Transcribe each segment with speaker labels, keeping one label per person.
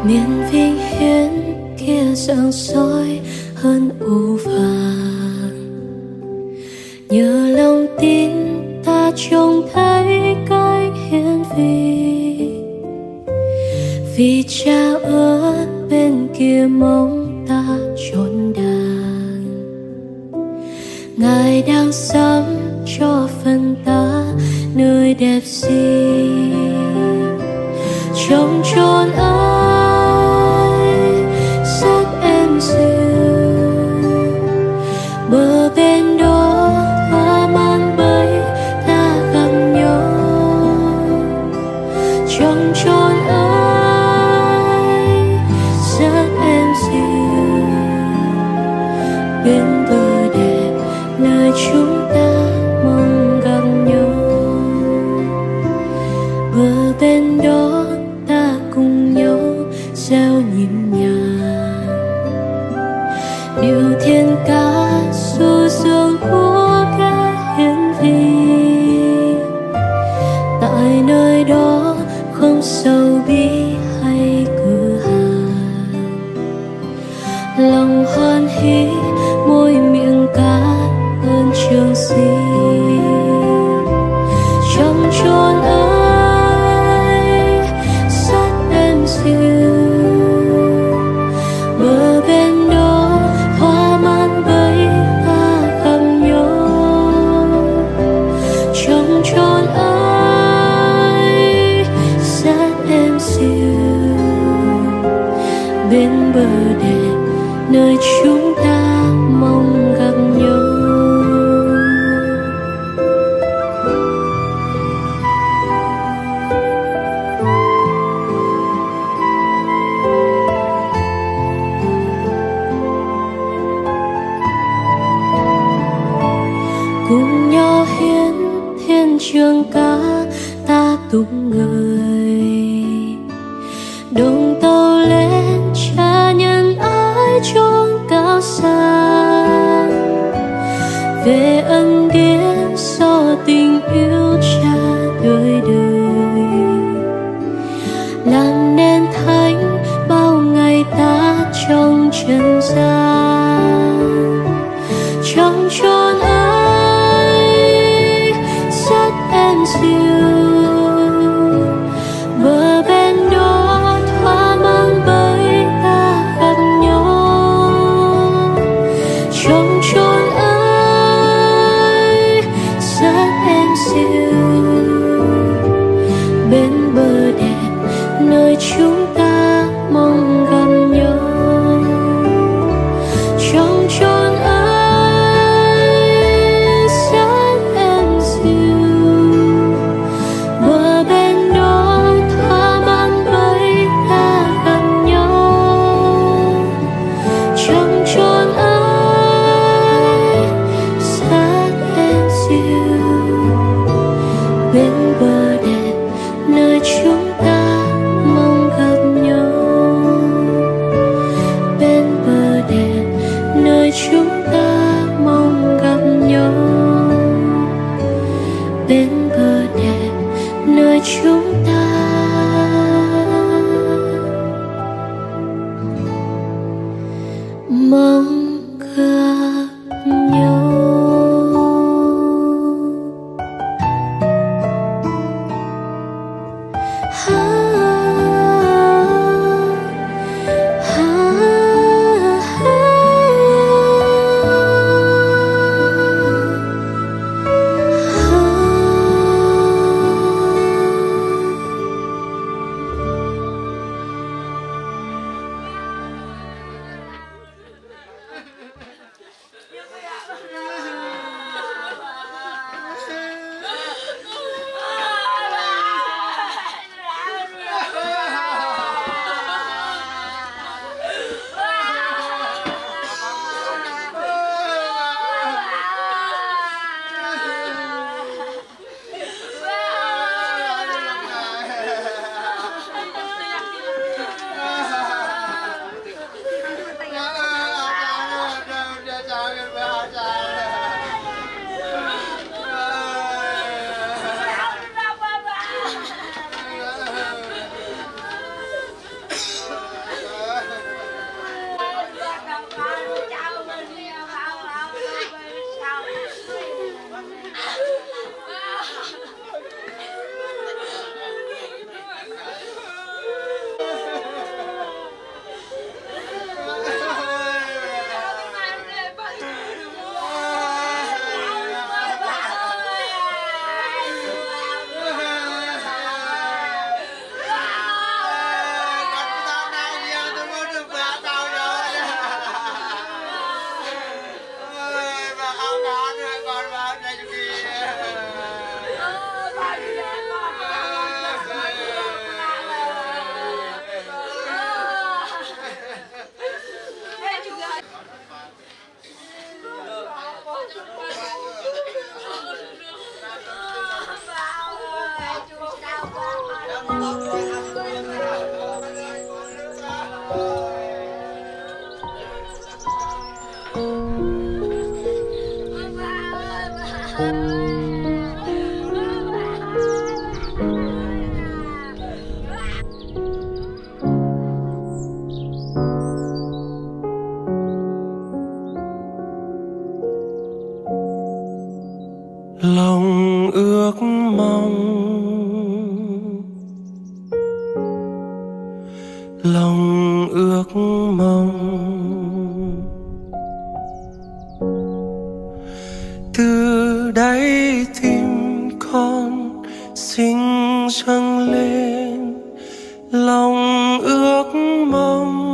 Speaker 1: miền vinh hiến kia sáng soi hơn u vàng. Nhờ lòng tin ta trông thấy cách hiển vi, vì cha ở bên kia mong ta trọn đàn. Ngài đang sắm cho phần ta nơi đẹp gì trong chốn ấy rất êm dịu. Bờ bên đó hoa man bấy ta gặp nhau trong chốn ấy rất êm dịu. Bên bờ đẹp nơi chúng ta mong gặp nhau, bờ bên đó ta cùng nhau gieo nhịp nhàng điệu thiên ca du dương của kẻ hiển vi. Tại nơi đó không sầu bi hay cửa hàng, lòng hoan hỷ môi miệng ca ơn trường sinh. Trong chốn ấy rất êm dịu, bờ bên đó hoa man bấy ta gặp nhau. Trong chốn ấy rất êm dịu, bên bờ đẹp nơi chúng ta mong gặp nhau. Cùng nhau hiến thiên trường ca ta tụng người, đồng tàu lên cha nhân ái chốn cao xa. Về ân điển do tình yêu cha đời đời, làm nên thánh bao ngày ta trong trần gian. Trong chốn ấy rất êm dịu, bờ bên đó hoa mang bấy ta gặp nhau. Trong chốn ấy
Speaker 2: Lòng ước mong, lòng ước mong, từ đáy tim con sinh dâng lên. Lòng ước mong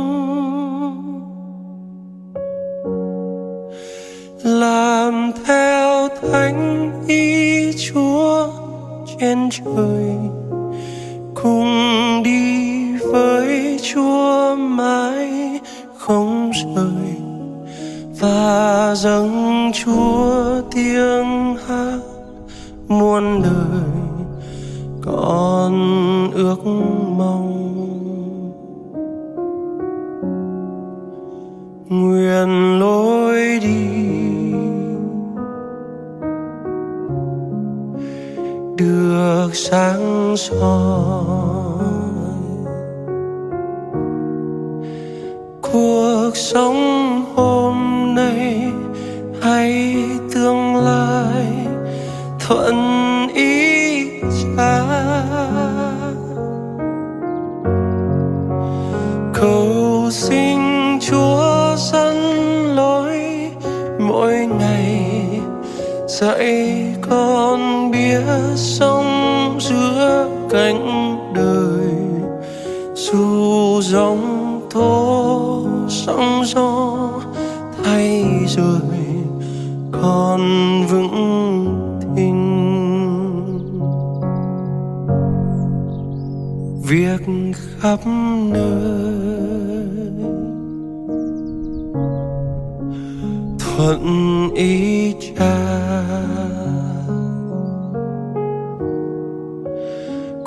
Speaker 2: làm theo thánh ý Chúa trên trời, cùng đi với Chúa mãi không rời, và dâng Chúa tiếng hát muôn đời. Con ước mong nguyện lối đi được sáng soi, cuộc sống hôm nay hay tương lai thuận ý Cha. Cầu xin Chúa dẫn lối mỗi ngày, dạy con biết sống giữa cánh đời. Dù giông tố sóng gió thay rồi, con vững tin việc khắp nơi thuận ý Cha.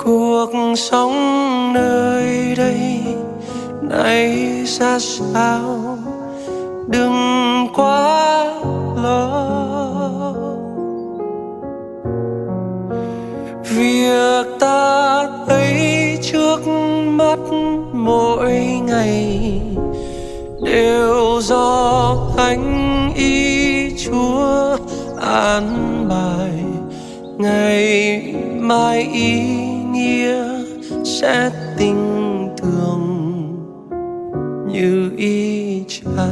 Speaker 2: Cuộc sống nơi đây này ra sao đừng quá lo, việc ta thấy trước mắt mỗi ngày đều do thánh ý Chúa an bài. Ngày mai ý nghĩa sẽ tình tưởng như ý Cha.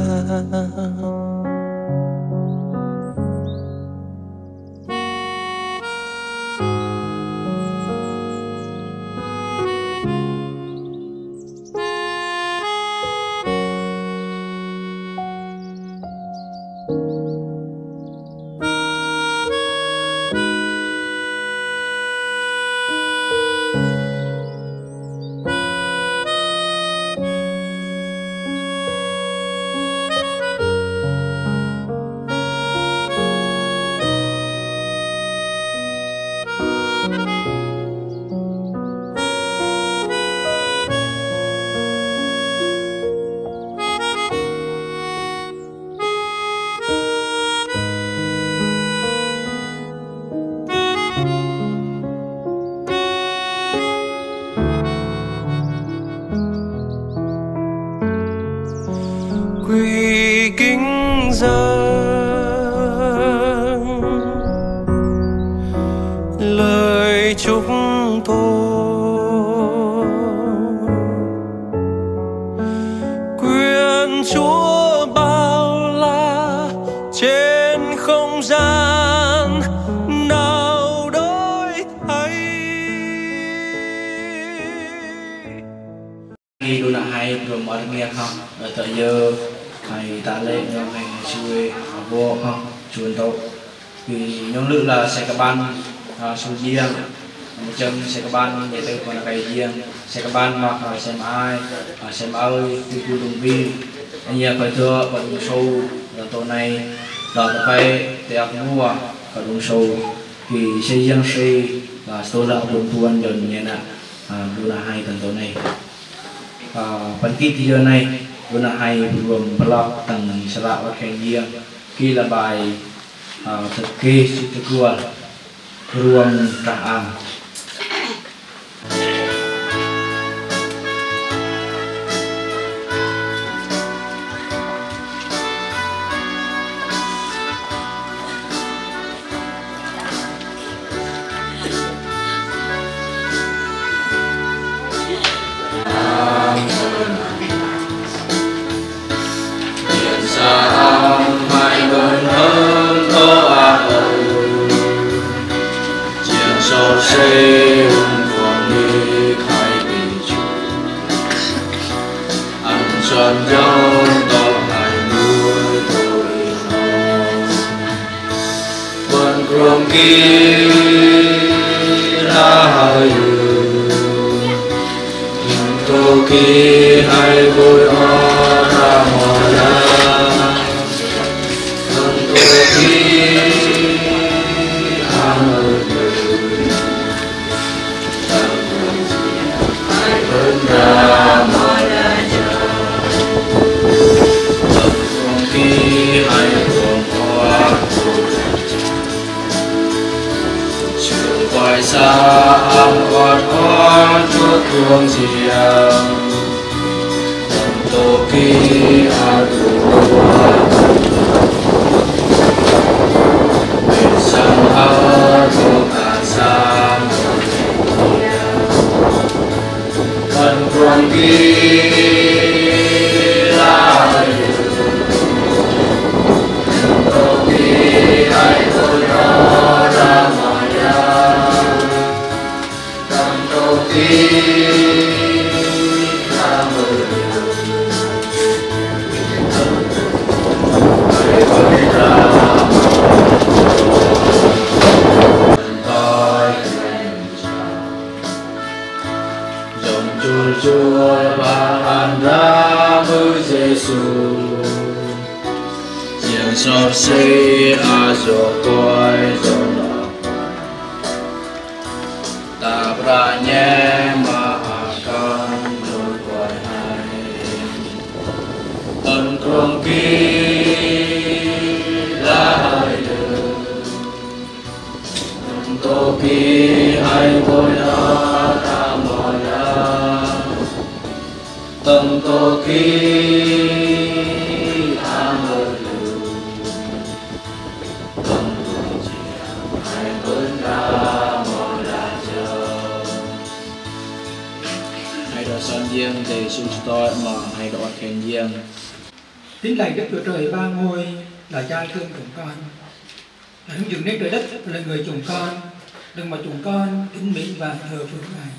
Speaker 2: Quy kính dâng lời chúc tôi, quyền Chúa bao la trên không gian nào đổi thay.
Speaker 3: Khi tôi đã hay rồi mọi nghe không ở tới giờ thầy ta lên cho mình chui vô không chuồn tàu vì nhóm lự là xe các ban số riêng một chân xe các ban để từ còn là cái riêng xe các ban hoặc là xem ai xem ơi từ khu đồng vi anh em phải thưa vận sâu là tổ này đợt phải để mua ở đồng sâu vì xây dựng xây và số lượng đồng tuần dần như nè luôn là hai tầng tổ này. phần tiết giờ này vừa là hay vừa blog tầng sạ và khen giang khi là bài thực kê sự thực qua ruộng cả am
Speaker 4: Tín lành Đức Chúa Trời ba ngôi là Cha thương chúng con, là hướng dựng nên trời đất là người chúng con, đừng mà chúng con kính mến và thờ phượng Ngài.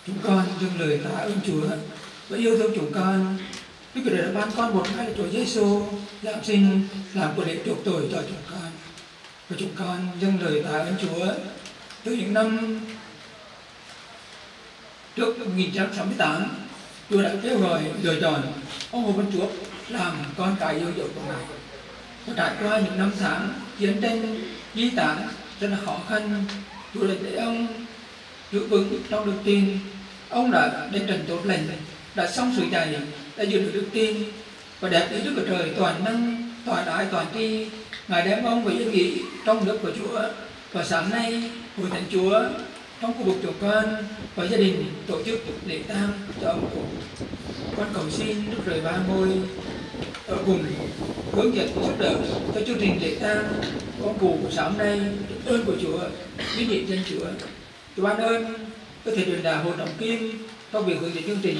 Speaker 4: Chúng con dâng lời tạ ơn Chúa và yêu thương chúng con. Đức Chúa Trời đã ban con một Ngài là Chúa Giêsu giáng sinh làm của để chuộc tội cho chúng con, và chúng con dâng lời tạ ơn Chúa. Từ những năm trước 1968, Chúa đã kêu gọi lựa chọn ông Hồ Văn Chuộc làm con cái yêu dấu của Ngài. Và trải qua những năm tháng chiến tranh di tản rất là khó khăn, Chúa đã để ông giữ vững trong đức tin. Ông đã đến trận tốt lành, đã xong sự chạy, đã giữ được đức tin và đẹp ý Đức của Trời toàn năng, toàn ái, toàn tri. Ngài đem ông về yên nghỉ trong nước của Chúa. Và sáng nay hội thánh Chúa trong khu vực chúng con và gia đình tổ chức lễ tang cho ông cụ. Con cầu xin Đức Trời ba ngôi ở cùng hướng dẫn giúp đỡ cho chương trình lễ tang ông cụ sáng nay. Được ơn của Chúa, biết nhiệm danh Chúa. Chúa ban ơn có thể truyền đạo hội đồng kim trong việc hướng dẫn chương trình.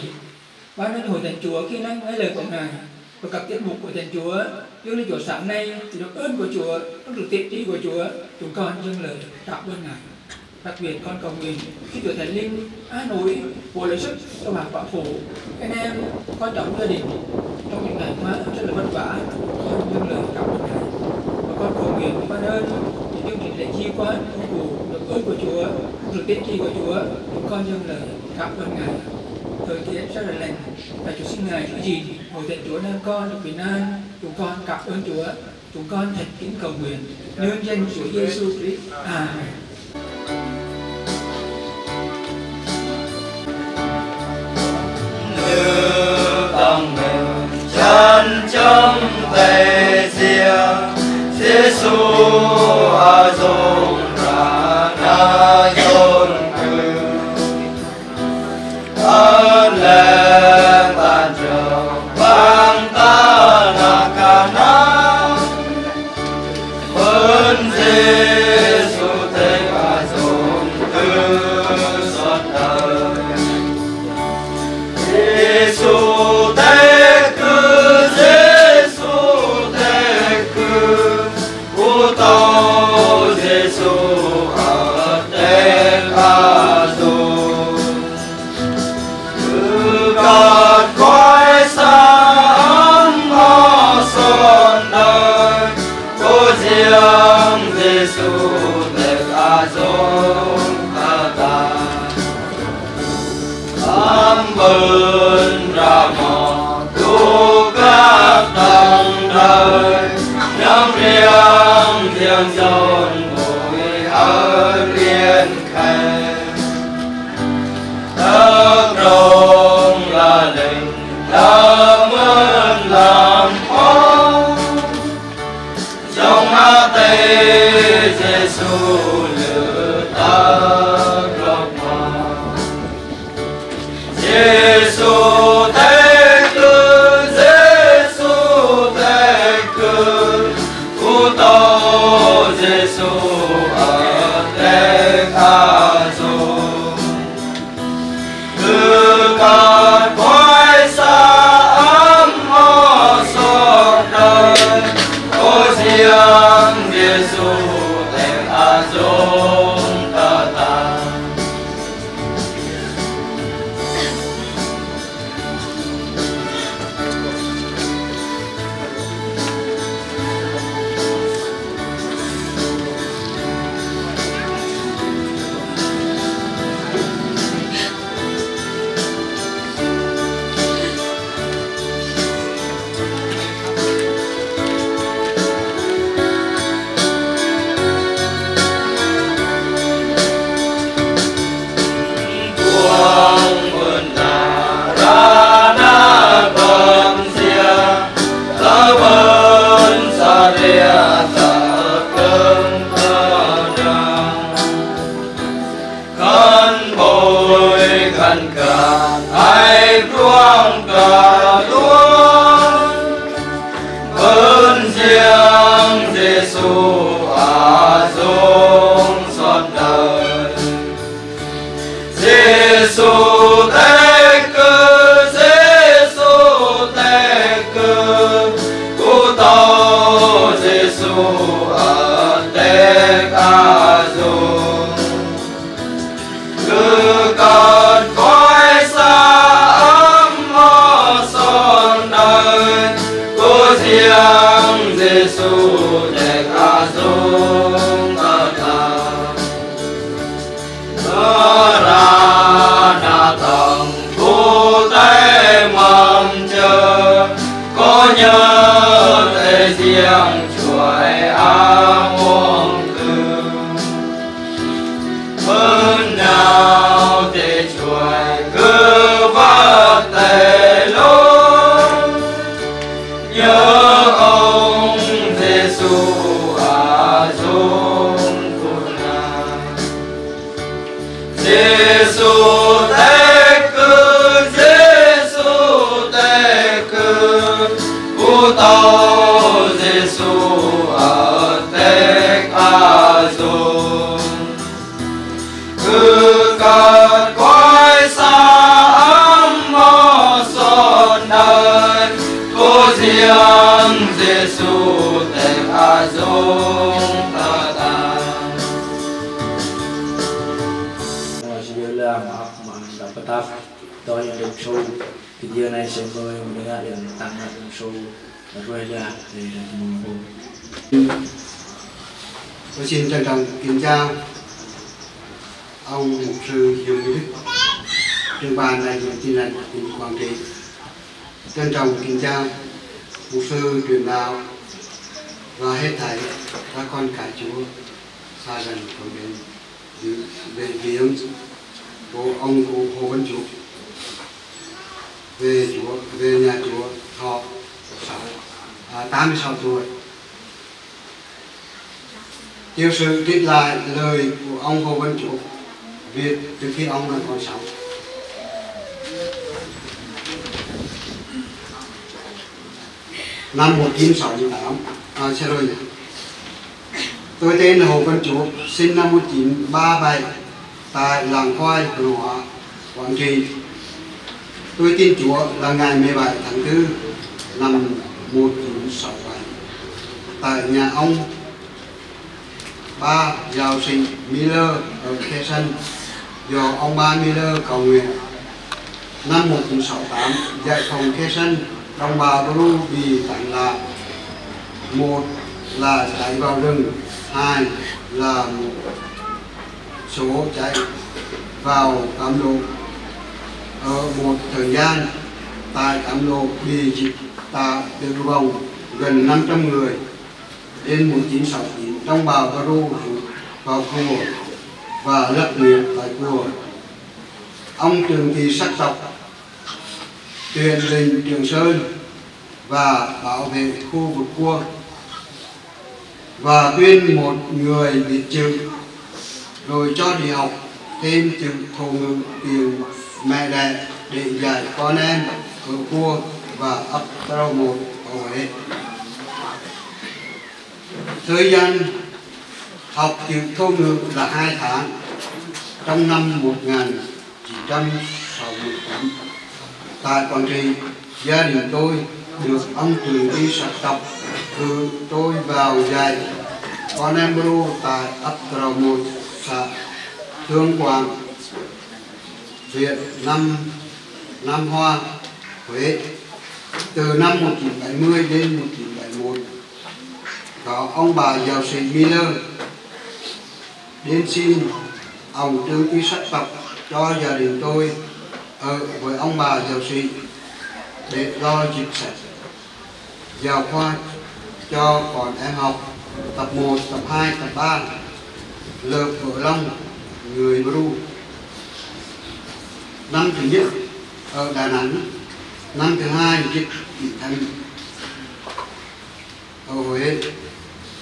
Speaker 4: Ban ơn hội thánh Chúa khi năng nghe lời của Ngài và các tiết mục của thánh Chúa dâng lên Chúa sáng nay. Thì được ơn của Chúa, được tiện trí của Chúa, chúng con dâng lời tạ ơn Ngài. Đặc biệt con cầu nguyện khi Chúa Thánh Linh an ủi bổ lấy sức cho bà quả phụ, anh em, con cháu gia đình trong những ngày qua rất là vất vả. Con dâng lời cảm ơn Ngài và con cầu nguyện ban ơn những chương trình lễ chi quan ông cụ được ơn của Chúa, được tiết chi của Chúa. Chúng con dâng lời cảm ơn Ngài. Thời tiết rất là lành và Chúa xin Ngài giữ gìn hội thánh Chúa nên con được bình an. Chúng con cảm ơn Chúa. Chúng con thành kính cầu nguyện nhân danh Chúa Giêsu Christ. Amen.
Speaker 5: Cảm ơn làm con trong hát tây Giêsu lựa ta gặp mà Giêsu thế cư Giêsu thế cư cu tô Giêsu ở thế ca dung cứ cả quay xa ấm mơ sốt đời cô riêng Giêsu thế ca dung ta ta
Speaker 6: Tôi xin trân trọng kính chào ông mục sư Hiếu Mỹ Đức, trưởng ban đại diện Tin lành tỉnh Quảng Trị. Trân trọng kính chào mục sư truyền đạo và hết thảy các con cái Chúa xa gần của bên về viếng của ông Hồ Văn Chủ về nhà Chúa thọ 86 tuổi. Tiểu sử trích lại lời của ông Hồ Văn Chủ viết từ khi ông là còn sống. Năm 1968, tôi tên là Hồ Văn Chủ, sinh năm 1937 tại làng Khoai, Hương Hóa, Quảng Trị. Tôi tin Chúa là ngày 17 tháng 4 năm 1967 tại nhà ông ba giáo sĩ Miller ở Khe Sân, do ông ba Miller cầu nguyện. Năm 1968 giải phóng Khe Sân, đồng bào Bru bị tàn lạc. Một là chạy vào rừng, hai là một số chạy vào Cam Lộ. Ở một thời gian tại Cam Lộ bị dịch tả tử vong gần 500 người. Đến 1969, đồng bào Bru vào chùa và lập nghiệp tại chùa. Ông Trường Thị sắc tộc truyền lệnh Trường Sơn và bảo vệ khu vực cua, và tuyên một người biết chữ rồi cho đi học thêm chữ thổ ngữ tiếng mẹ đẻ để dạy con em ở cua và ấp Trâu Một ở Huế. Thời gian học chữ thổ ngữ là 2 tháng trong năm 1968. Tại Quảng Trị, gia đình tôi được ông Trường đi sạc tập cử tôi vào dạy con em Bru tại ấp Trầu Một, xã Thương Quảng, huyện Nam Hoa, Huế. Từ năm 1970 đến 1971, có ông bà giáo sĩ Miller đến xin ông Trương ký sách tập cho gia đình tôi ở với ông bà giáo sĩ để lo dịch sách giáo khoa cho con em học tập 1, tập 2, tập 3 lớp Vợ Long người Bru. Năm thứ nhất ở Đà Nẵng, năm thứ hai dịch thành ở Huế.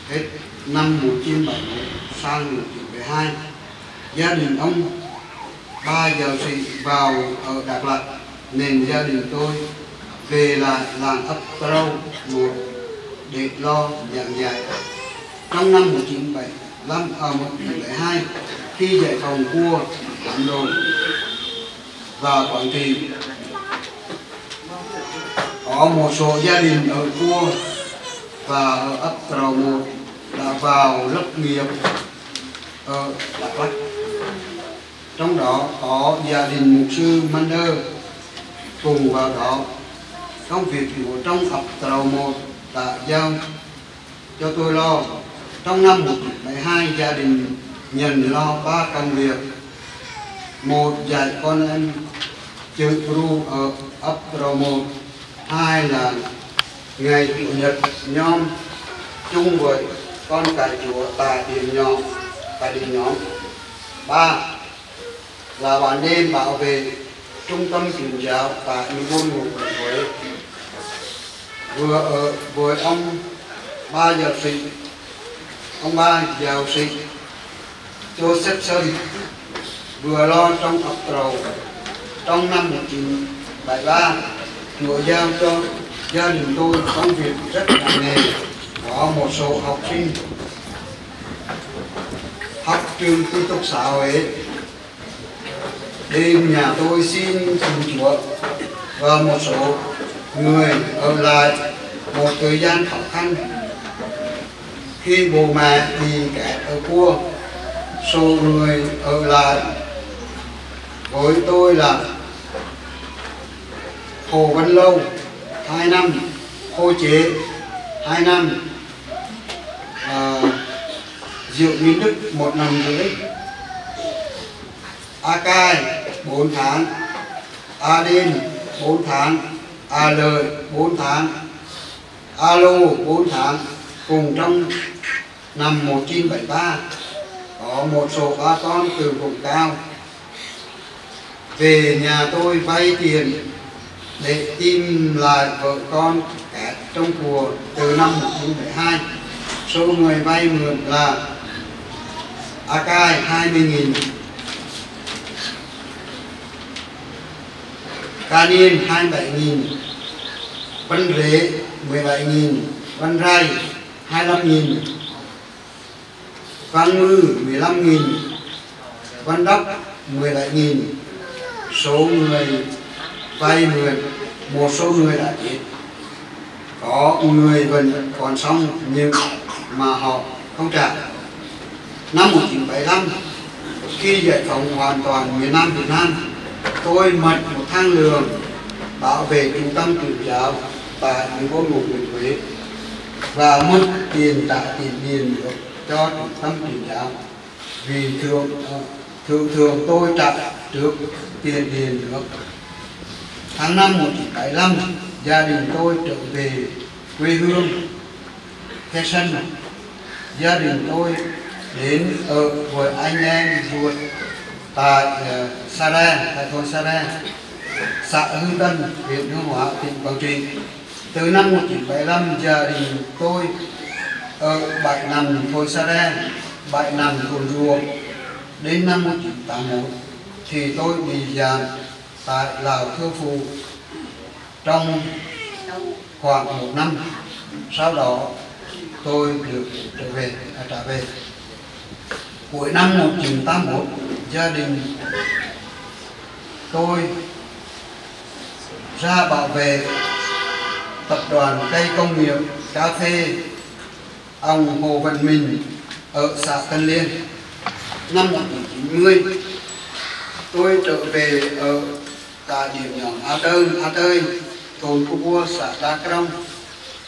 Speaker 6: Hết năm 1971 sang 1972, gia đình ông ba giáo sĩ vào ở Đắk Lắk nên gia đình tôi về lại làng ấp Trâu Một để lo giảng dạy. Trong năm 1972, khi giải phóng cua Hà Nội và Quảng Trị, có một số gia đình ở cua và ở ấp Trầu Một đã vào lập nghiệp ở Đắk Lắk. Trong đó có gia đình mục sư Mander cùng vào đó. Công việc của trong ấp Trầu Một đã giao cho tôi lo. Trong năm 1972, gia đình nhận lo 3 công việc. 1. Dạy con em chữ Bru ở ấp Trầu Một. 2 là ngày Chủ nhật nhóm chung với con cái Chúa tại điện nhóm. 3 là ban đêm bảo vệ trung tâm truyền giáo tại Ngôn Ngục Huế. Vừa ở với ông ba giáo sĩ Joseph Sơn, vừa lo trong ấp Trầu. Trong năm 1973, Chúa giao cho gia đình tôi công việc rất nặng nề. Có một số học sinh học trường Tư Tục xã Huế đến nhà tôi xin Chúa, và một số người ở lại một thời gian khó khăn khi bố mẹ bị kẹt ở cua. Số người ở lại với tôi là Hồ Văn Lâu 2 năm, Hồ Chế 2 năm, Diệu Minh Đức 1 năm rưỡi, A Cai 4 tháng, A Đen 4 tháng, A Lợi 4 tháng, A Lô 4 tháng. Cùng trong năm 1973, có một số ba con từ vùng cao về nhà tôi vay tiền để tìm lại vợ con kẹt trong cua từ năm 1972. Số người vay mượn là A Cai 20.000, Ca Niên 27.000, Văn Rễ 17.000, Văn Rai 25.000, Văn Ngư 15.000, Văn Đốc 17.000. Số người vay mượn, một số người đã chết, có người vẫn còn sống nhưng mà họ không trả. Năm 1975, khi giải phóng hoàn toàn miền Nam Việt Nam, tôi mật một thang lường bảo vệ trung tâm truyền giáo tại Ngôn Ngục Huế và mất tiền trả tiền điện nước cho trung tâm truyền giáo, vì thường tôi trả trước tiền điện nước. Tháng 5 1975, gia đình tôi trở về quê hương Khe Sân. Gia đình tôi đến ở với anh em ruột tại Sa Re, tại thôn Sa Re. xã Hưng Tân, huyện Hương Hóa, tỉnh Quảng Trị. Từ năm 1975, gia đình tôi ở Bãi Nằm, Thôi Sa Đe, Bãi Nằm, Cồn Rùa. Đến năm 1981 thì tôi bị giam tại Lào Thơ Phụ trong khoảng 1 năm. Sau đó tôi được trả về. Cuối năm 1981, gia đình tôi ra bảo vệ tập đoàn cây công nghiệp cà phê ông Hồ Văn Minh ở xã Tân Liên. Năm 1990, tôi trở về ở tại điểm nhóm A Tơi, thôn Cô Bua, xã Đa Crong,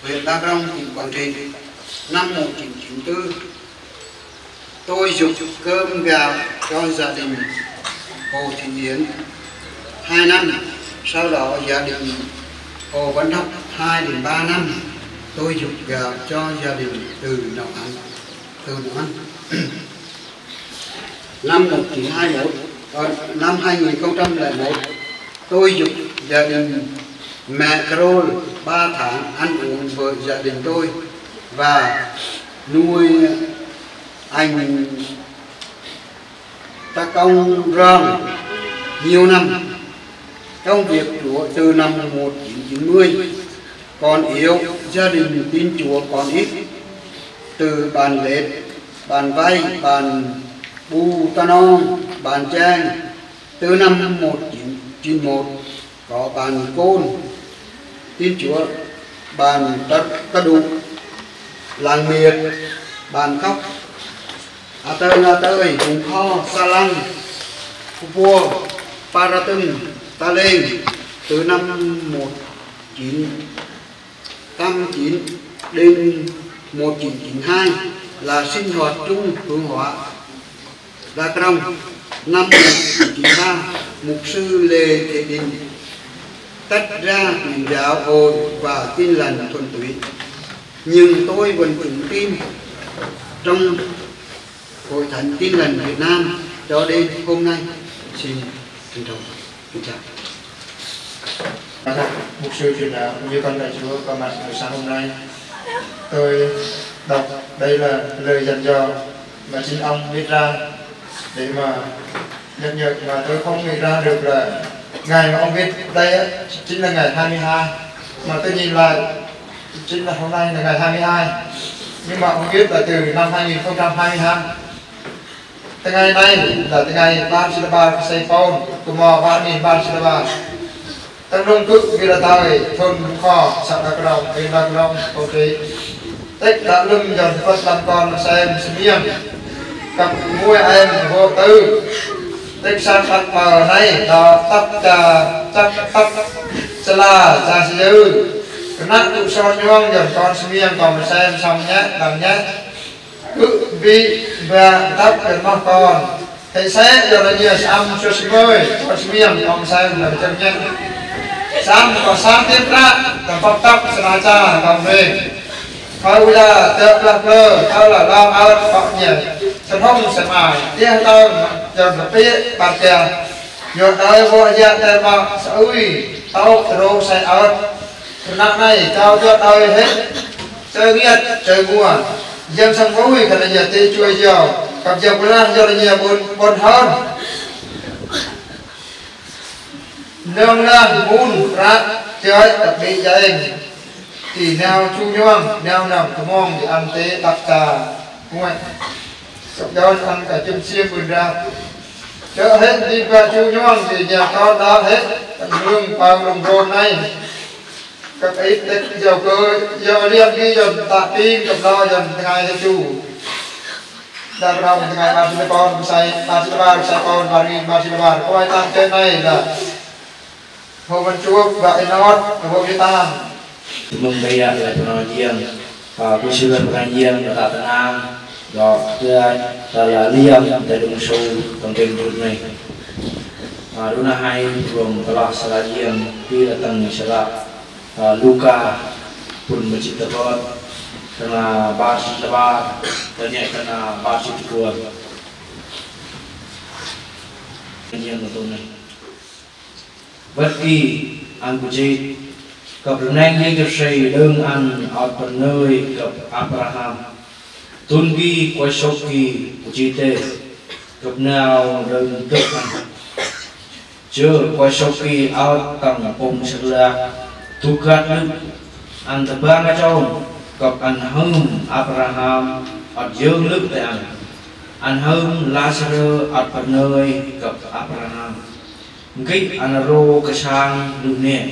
Speaker 6: huyện Đa Crong, tỉnh Quảng Trị. Năm 1994, tôi giúp cơm gạo cho gia đình Hồ Thị Yến 2 năm. Sau đó gia đình Hồ Văn Đốc 2 đến 3 năm. Tôi giúp gạo cho gia đình từ nấu ăn. Năm 2001, tôi giúp gia đình mẹ Carol 3 tháng ăn uống với gia đình tôi và nuôi anh ta công rong nhiều năm. Công việc Chúa từ năm 1990 còn yếu, gia đình tin Chúa còn ít. Từ bàn lết, bàn vay, bàn bu ta non, bàn trang. Từ năm 1991 có bàn côn, tin Chúa, bàn ta đủ, làng miệt, bàn khóc, A Tơi, Hùng Kho, Sa Lăng, Vua, Paratum, Ta Lên. Từ năm 1989 đến 1992 là sinh hoạt chung Hương Hóa, Đa Crong. Năm 1993, mục sư Lê Thế Đình tách ra truyền giáo hội và Tin Lành thuần túy, nhưng tôi vẫn vững tin trong Hội Thánh Tin Lành Việt Nam cho đến hôm nay. Xin trân trọng kính chào.
Speaker 7: Mục sư truyền đạo như con đại Chúa có mặt buổi sáng hôm nay. Tôi đọc đây là lời dặn dò mà chính ông viết ra để mà nhắc nhở, mà tôi không nghĩ ra được là ngày mà ông viết đây chính là ngày 22, mà tôi nhìn lại chính là hôm nay là ngày 22, nhưng mà ông viết là từ năm 2022. Từ ngày này là từ ngày Ban Silaba Say Paul của mò Ban Silaba tăng đông cự vì là thời thôn kho xã Đắk Rồng, huyện Đắk Rồng, Quảng Trị. Tích đã lưng dần phân làm con xem miêm cặp mua em vô tư. Tích sang đặt bờ này là tắt sẽ là ra dư nát tụ so nhoang dần con miêm còn xem xong nhé, làm nhé. Cứ vị và đắp đến mắt con thầy sẽ giờ là nhiều xăm cho xin ơi con miêm còn xem là chân nhân xăm có xăm tiếp ra còn phong tóc sẽ nói cha còn về thôi bây giờ tự lạc lơ thôi là lao ơn họ nhiệt sẽ không sẽ mải tiếc tao dần là biết bạc kìa nhột đời vô diện tên mà sẽ ui tao rô sẽ ơn nặng này tao cho đời hết chơi nghiệt chơi buồn dân sang vui thật là nhiệt thì chui nhiều gặp nhiều của nó do là nhiều buồn hơn nương lên muốn ra chơi tập bị gia đình thì nào chu nhoang nào nằm có mong thì ăn tế tập trà ngoài cộng đơn ăn cả chim xiêm vườn ra chợ hết đi qua chu nhoang thì nhà con đã hết nương vào đồng rôn này các ít dầu cơ giờ liên khi dần tạ tim cầm lo dần ngày theo chủ đang đồng ngày ba mươi con say ba con ba có ai tăng trên này là Hồ Văn Chúa và Inot Hồ Việt Nam.
Speaker 3: Mừng bây giờ là cho nó riêng và cô sư gần càng riêng là Tân An đó là liêm tại đồng sâu trong trên chút này đó là hai gồm là sala riêng khi là tầng sala Luca pun mencipta God karena ba banyak karena ba cukup riêng của tôi này bất kỳ ăn của chị cặp nang như cái say đơn ăn ở phần nơi cặp Abraham tuân ghi quay số kỳ của chị tê cặp nào đơn tức ăn chưa quay số kỳ ở tầng bông sạc là thu gạt nước ăn tập ba ngay trong cặp ăn hưng Abraham ở dương nước để ăn hưng Lazarus ở phần nơi cặp Abraham kích ăn rô cái sang được nè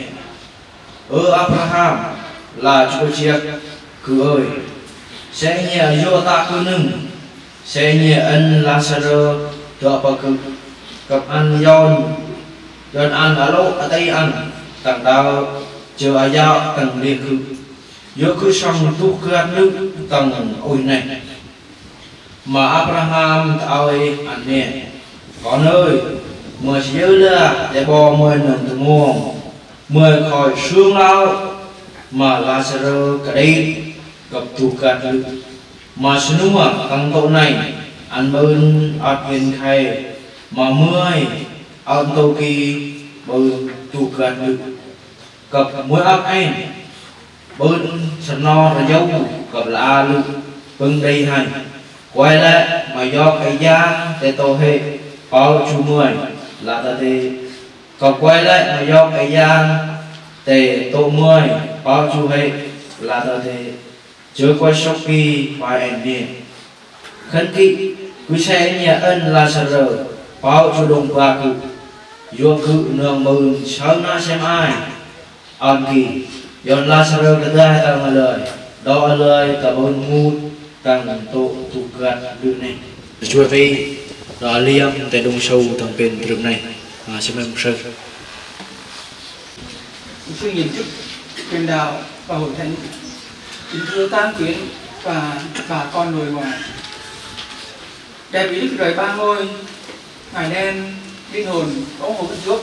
Speaker 3: Abraham là chúa chiếc cứ ơi sẽ nhẹ vô ta cứ nâng sẽ nhẹ ân Lazarus cho bà cực cặp ăn yon ăn ở lỗ ở đây ăn tặng đào chờ ở giao tầng liệt cực vô cứ xong tu gạt nước tầng ôi này mà Abraham ơi ăn nè con ơi mời nhớ là để bò mời nâng từ nguồn mời khỏi sương lao mà Lazarus cả đây gặp tu gạt nước mà xin mà tăng tội này ăn bơn ạt viên khay mà mười ăn tô kỳ bơn tu gạt nước gặp mỗi áp anh bơn sân no là dấu gặp là a lưu bưng đây hành quay lại mà do cái giá để tô hệ bao chú mười là ta thì còn quay lại mà do cái giá để tô mười bao chú hệ là ta thì chưa quay sốc kỳ phải ảnh điện khấn kỵ quý xe nhà ân Lazarus bao chú đồng bà cụ vô cự nương mừng sao na xem ai an kỳ yon Lazarus cái hai tầng lời đó lời cả bốn ngu tầng tổ thuộc gạt đường này chúa phi đó liam tại đông sâu thằng bên đường này xem em sơ
Speaker 4: sư nhìn chức truyền đạo và hội thánh kính thưa tang quyến và bà con nội ngoại đại bí đức rời ba ngôi ngài đem linh hồn có hồn Đức Chúa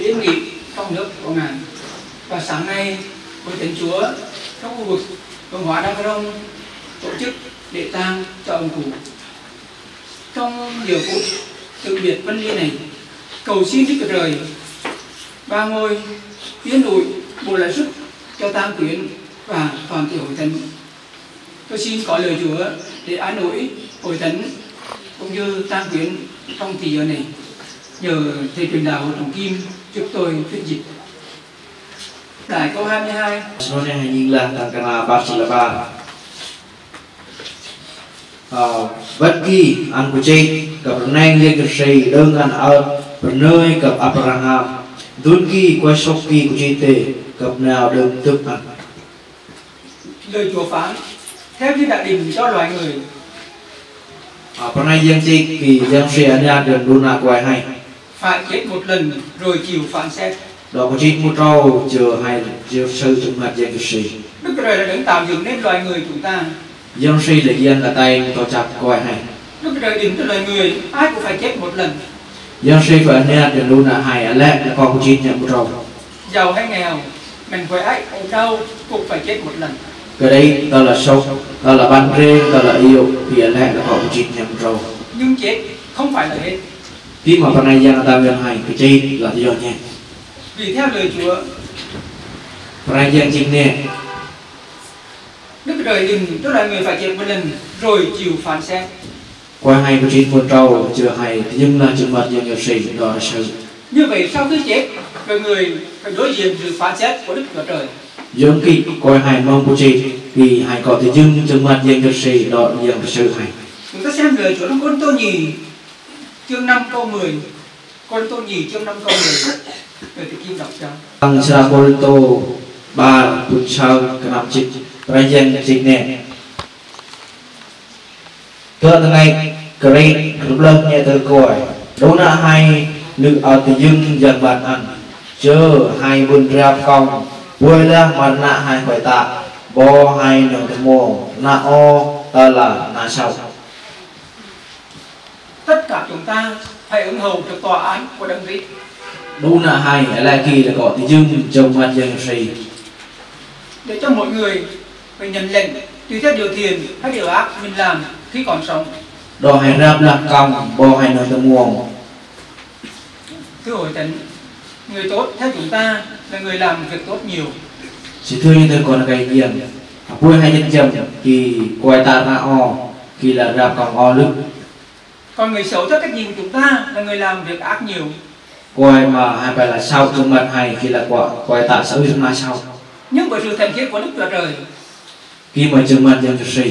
Speaker 4: yên nghỉ trong nước của ngài và sáng nay hội thánh Chúa trong khu vực Cộng hòa Đắk Nông tổ chức lễ tang cho ông cụ. Trong nhiều phút từ biệt phân ly này, cầu xin Đức Trời ba ngôi tiến ủi bù lại sức cho tang quyến và toàn thể hội thánh. Tôi xin có lời Chúa để an ủi hội thánh cũng như tang quyến trong tỷ giờ này. Nhờ thầy truyền đạo Trọng Kim giúp tôi phiên dịch. Tại câu 22.
Speaker 3: Sebenarnya hanya tangkana Barcelona. Bất kỳ ăn của chị gặp nang lên cái say đơn ăn ở nơi gặp Abraham đôi khi quay sốc kỳ của chị tề gặp nào đơn thức ăn.
Speaker 4: Lời Chúa phán theo như đã định cho loài người.
Speaker 3: Hôm nay dân chị kỳ dân sẽ ra đường đun là quay hay
Speaker 4: phải chết một lần rồi chịu phán xét.
Speaker 3: Đó có chị một trâu chờ hay chờ sâu trong mặt dân cái say.
Speaker 4: Đức Trời là đấng tạo dựng nên loài người chúng ta.
Speaker 3: Dân say là dân là tay to chặt quay hay.
Speaker 4: Đức Trời định cho loài người ai cũng phải chết một lần.
Speaker 3: Dân say phải ra đường đun là hay lẽ là con của chị nhận một trâu.
Speaker 4: Giàu hay nghèo, mình khỏe ái ốm đau cũng phải chết một lần.
Speaker 3: Cái đấy đó là sốc, đó là ban rê, đó là yêu thì lẽ là họ của chị nhận một trâu.
Speaker 4: Nhưng chết không phải là hết.
Speaker 3: Khi mà phần này dân ta viên hành cái chi là do nhé.
Speaker 4: Vì theo lời Chúa,
Speaker 3: phần này dân chính nè.
Speaker 4: Đức Trời định cho loài người phải chết một lần rồi chịu phán xét.
Speaker 3: Qua hai của chị một trâu chưa hay nhưng là trường mặt dân nhiều sĩ đó là sự.
Speaker 4: Như vậy sau khi chết, loài người phải đối diện sự phán xét của Đức Chúa Trời.
Speaker 3: Giống kỳ coi hai mong của chị vì hai có thể dưng trường mặt dân nhiều sĩ đó là dân sự hay.
Speaker 4: Chúng ta xem lời Chúa trong Côn Tô Nhì chương 5 câu 10. Côn Tô Nhì chương 5 câu 10. Người thì Kim đọc cho.
Speaker 3: Tăng sa Côn Tô 3 tuần sau cái năm chị ra dân chị nè. Cơ này cái lúc lớp nghe từ coi đâu là hai nữ ở từ dưng dần bạn ăn chờ hai bên rap công vui là mà nạ hai phải tạ bo hai nửa cái mồm nạ o ta là nạ sau.
Speaker 4: Tất cả chúng ta hãy ứng hầu cho tòa án của Đấng Christ.
Speaker 3: Đúng là hai là kỳ là có thì dưng trong mặt dân sĩ
Speaker 4: để cho mọi người phải nhận lệnh tùy theo điều thiện hay điều ác mình làm khi còn sống.
Speaker 3: Đó hay rap lạc công bo hai nửa cái mồm.
Speaker 4: Thưa hội thánh, Người tốt theo chúng ta là người làm việc tốt nhiều.
Speaker 3: Chỉ thưa như thế còn cái gì vui hay nhân chậm thì quay ta ra o khi là ra còn o lực.
Speaker 4: Còn người xấu theo cách nhìn của chúng ta là người làm việc ác nhiều.
Speaker 3: Quay mà hay phải là sau trong mặt hay khi là quay ta xấu trong mai sau.
Speaker 4: Nhưng với sự thành khiết của Đức Chúa Trời,
Speaker 3: khi mà trong mặt dân Chúa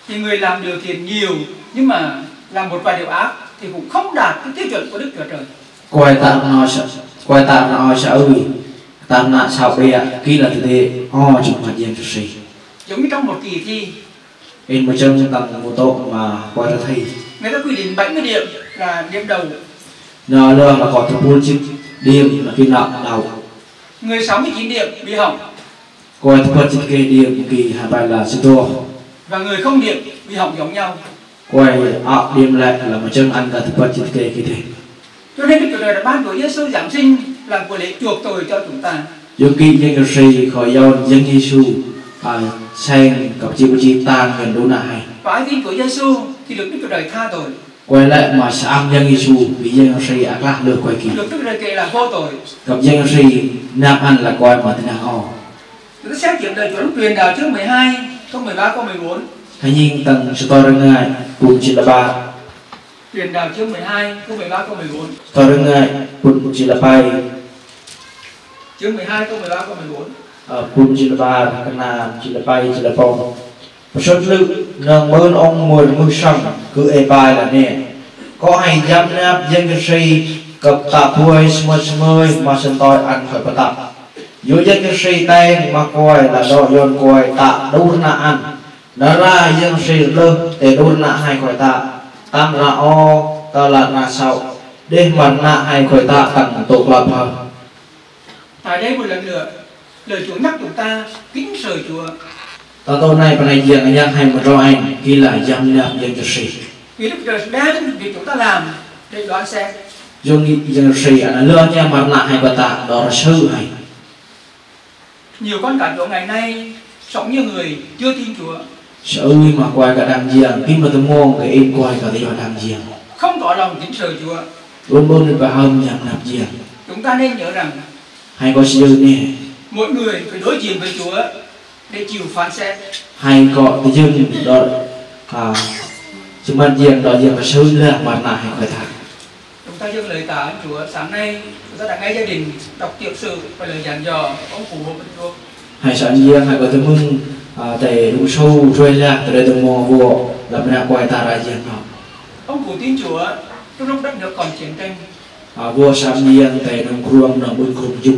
Speaker 4: thì người làm điều thiện nhiều nhưng mà làm một vài điều ác thì cũng không đạt cái tiêu chuẩn của Đức Chúa Trời.
Speaker 3: Quay ta nó sẽ ơi ta nạ sao bia khi là thế o trong mặt dân Chúa
Speaker 4: Giống như trong một kỳ thi,
Speaker 3: in một chân tầng một tổ mà quay ra thi
Speaker 4: người ta quy định 70 điểm là điểm đầu.
Speaker 3: nhờ lương là có thứ 4 chiếc điểm là khi nặng đầu.
Speaker 4: Người 69 điểm bị hỏng.
Speaker 3: Quay thứ 4 chiếc kia điểm kỳ hai bài là sư tô.
Speaker 4: Và người không điểm bị hỏng giống nhau.
Speaker 3: Quay điểm lại là một chân ăn cả thứ 4 chiếc kia thế.
Speaker 4: Cho nên Đức Chúa Trời đã ban của Giêsu Giáng sinh làm của lễ chuộc tội cho chúng ta.
Speaker 3: Dù kỳ dân Chúa khỏi dọn dân Giêsu sang gặp chi tan gần đủ nại.
Speaker 4: Và ai tin của Giêsu thì được Đức Chúa Trời tha tội.
Speaker 3: Quay lại mà sáng dân Giêsu bị dân Chúa ác lạc được quay kỳ.
Speaker 4: Được Đức Chúa Trời kể là vô tội.
Speaker 3: Gặp dân Chúa nam ăn là coi mà tên nào o.
Speaker 4: Chúng ta xét kiểm đời Chúa trong Truyền Đạo chương 12, câu 13, câu 14.
Speaker 3: Hãy nhìn tầng sự to rừng ngài cùng chỉ là ba.
Speaker 4: Truyền Đạo chương 12, câu 13, câu 14.
Speaker 3: To rừng ngài cùng chỉ là bay.
Speaker 4: Chương 12 câu 13 câu 14.
Speaker 3: Cùng chỉ là ba cái nào chỉ là bay chỉ là phong. Số lượng nâng mơn ông mùi mưa sông cứ ê bài là nè. Có hay giam nắp dân cho si cập tạ thuê smơi mà sân tôi ăn khỏi bắt tập. Dù dân cho si tên mà coi là đội dồn coi tạ đu nạ ăn. Nó ra dân si lơ để đu nạ hay khỏi tạ. Tam là o ta là nạ sau. Để mà nạ hay khỏi tạ tặng tổ lập hợp.
Speaker 4: Tại đây một lần nữa, lời Chúa nhắc chúng ta kính sợ Chúa.
Speaker 3: Ta tối nay và này diện nhắc hay một rô anh khi là giam nạp dân cho sĩ.
Speaker 4: Vì Đức Chúa Trời đem việc chúng ta làm để đoán xét.
Speaker 3: Dùng dân sĩ anh lừa nha mặt nạ hay bà tạ đó là sư hay.
Speaker 4: Nhiều con cả Chúa ngày nay sống như người chưa tin Chúa.
Speaker 3: Sợ ơi mà quay cả đằng giềng khi mà tôi mua cái in quay cả cái đằng giềng.
Speaker 4: Không có lòng kính sợ Chúa.
Speaker 3: Luôn luôn được bà hâm nhằm nạp giềng.
Speaker 4: Chúng ta nên nhớ rằng
Speaker 3: Hay có sư nè.
Speaker 4: mỗi người phải đối diện với Chúa để chịu phán xét.
Speaker 3: Hay có cái dương đó chúng mình giềng đó giềng là sư là mặt nạ hay khỏi thả.
Speaker 4: Chúng ta dâng lời tạ ơn Chúa. Sáng nay chúng ta đã nghe gia đình đọc tiểu sử và lời dặn dò ông cụ Hồ Văn Chúa.
Speaker 3: Hay sẵn giềng hay có tôi mừng để đủ sâu rồi ra từ đây tôi mua vô làm ra quay ta ra giềng đó.
Speaker 4: Ông cụ tin Chúa trong lúc đất nước còn chiến tranh.
Speaker 3: Vua sám giềng để nông kruông nông bưng kruông dục.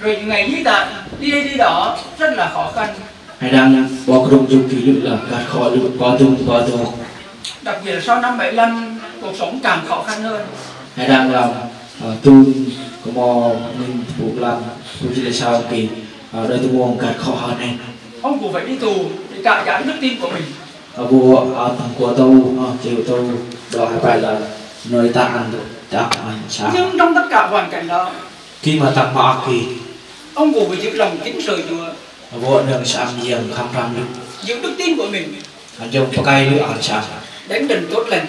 Speaker 4: Rồi những ngày di tản đi đây đi đó rất là khó khăn.
Speaker 3: Hay đang bỏ kruông dục thì lực là gạt khó lực có tung.
Speaker 4: Đặc biệt là sau năm 75 cuộc sống càng khó khăn hơn.
Speaker 3: Hay đang làm tu có mò mình buộc làm tu chỉ là sao kỳ đời tu muôn gạt khó hơn này.
Speaker 4: Ông cụ phải đi tù để cải giải đức tin của mình.
Speaker 3: Vua thằng của tu chịu tu đó hay phải là nơi ta ăn được ta ăn sao.
Speaker 4: Nhưng trong tất cả hoàn cảnh đó,
Speaker 3: khi mà ta mặc thì
Speaker 4: ông cụ phải giữ lòng kính sợ Chúa.
Speaker 3: vua đừng sám giềng không làm được.
Speaker 4: Giữ đức tin của mình.
Speaker 3: Anh dùng có cây nữa ăn sao.
Speaker 4: Đánh đền tốt lành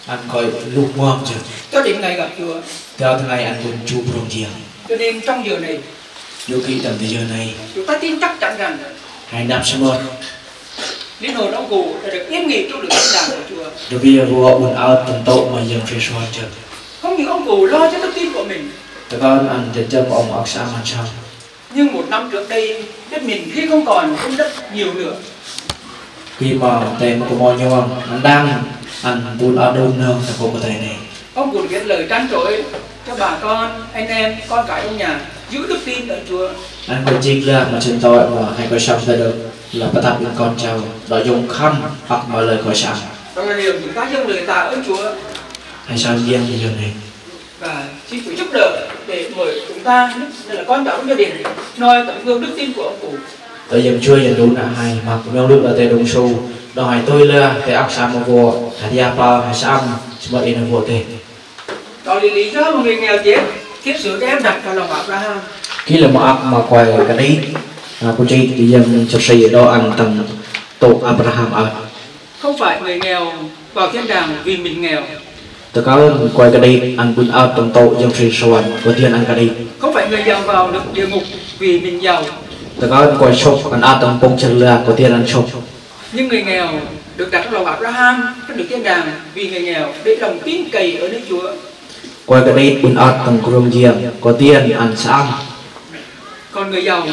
Speaker 3: Anh coi lúc muôn chứ.
Speaker 4: cho đến ngày gặp Chúa.
Speaker 3: Theo thứ ngày anh buồn chu rong giềng.
Speaker 4: Cho nên trong giờ này,
Speaker 3: Dù khi tầm giờ này
Speaker 4: chúng ta tin chắc chắn rằng
Speaker 3: hai năm sớm hơn.
Speaker 4: linh hồn ông cụ đã được yên nghỉ trong được thánh đàng của Chúa.
Speaker 3: Rồi bây giờ vua buồn áo tận tội mà dần phải xoay chứ.
Speaker 4: Không những ông cụ lo cho đức tin của mình,
Speaker 3: Tôi con anh chân chân ông ạc xa mà sao.
Speaker 4: nhưng một năm trước đây đất mình khi không còn không đất nhiều nữa.
Speaker 3: Khi mà tên của mọi nhau anh đang anh buồn áo đơn nương tại phố của thầy này.
Speaker 4: Ông cụ viết lời trăn trối cho bà con, anh em, con cái trong nhà giữ đức tin ở Chúa.
Speaker 3: Anh có chính là mà chân tội mà hay có xong ra được là bắt tập những con cháu đó dùng khăn hoặc mọi lời khỏi sẵn.
Speaker 4: Trong thời điểm chúng ta dâng lời tạ ơn Chúa
Speaker 3: Hay sao riêng như giờ này.
Speaker 4: và xin Chúa giúp đỡ để mời chúng ta là con cháu trong gia đình noi tấm gương đức tin của ông cụ.
Speaker 3: Tôi dần chưa dần đúng là hay mà cũng nhau lúc là tê đồng xu. Đó hỏi tôi là tê ạc xa một vô hạt gia bao hay xăm chứ mà in là vô tê.
Speaker 4: Đó là lý do mà người nghèo chết thiết sử đem đặt vào lòng Abraham.
Speaker 3: Khi là một ạc mà quay cái đấy cô chị thì dân cho xây ở đó ăn tầng tổ Abraham ở.
Speaker 4: Không phải người nghèo vào thiên đàng vì mình nghèo,
Speaker 3: Tôi có quay cái đi ăn bún áo tổng tổ trong sài sòn có tiền ăn cái đi.
Speaker 4: Không phải người giàu vào được địa ngục vì mình giàu.
Speaker 3: Tôi có quay shop ăn áo tổng bông chân là có tiền ăn shop.
Speaker 4: Nhưng người nghèo được đặt trong lòng Abraham, có được thiên đàng vì người nghèo để lòng tin cậy ở nơi Chúa.
Speaker 3: Quay cái đi bún áo tổng crom giềng có tiền ăn sáng.
Speaker 4: Còn người giàu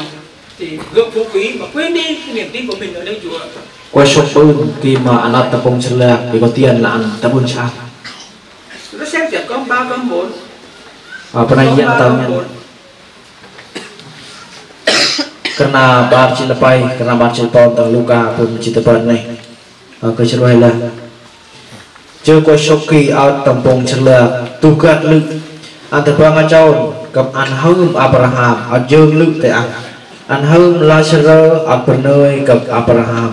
Speaker 4: thì hưởng phú quý mà quên đi cái niềm tin của mình ở nơi Chúa.
Speaker 3: Quay shop bún khi mà ăn áo tổng bông chân là vì có tiền là ăn tập bún sáng.
Speaker 4: Nó xem chỉ có 3 con 4.
Speaker 3: Apa yang tahu karena bar cilepai karena bar cilpon tang luka pun citepan này ke cerai lah chưa có shoki out tampong cela tukat lư antepang ngacau gặp an hum Abraham ở dương lư tại an hum Lazarus ở bên nơi gặp Abraham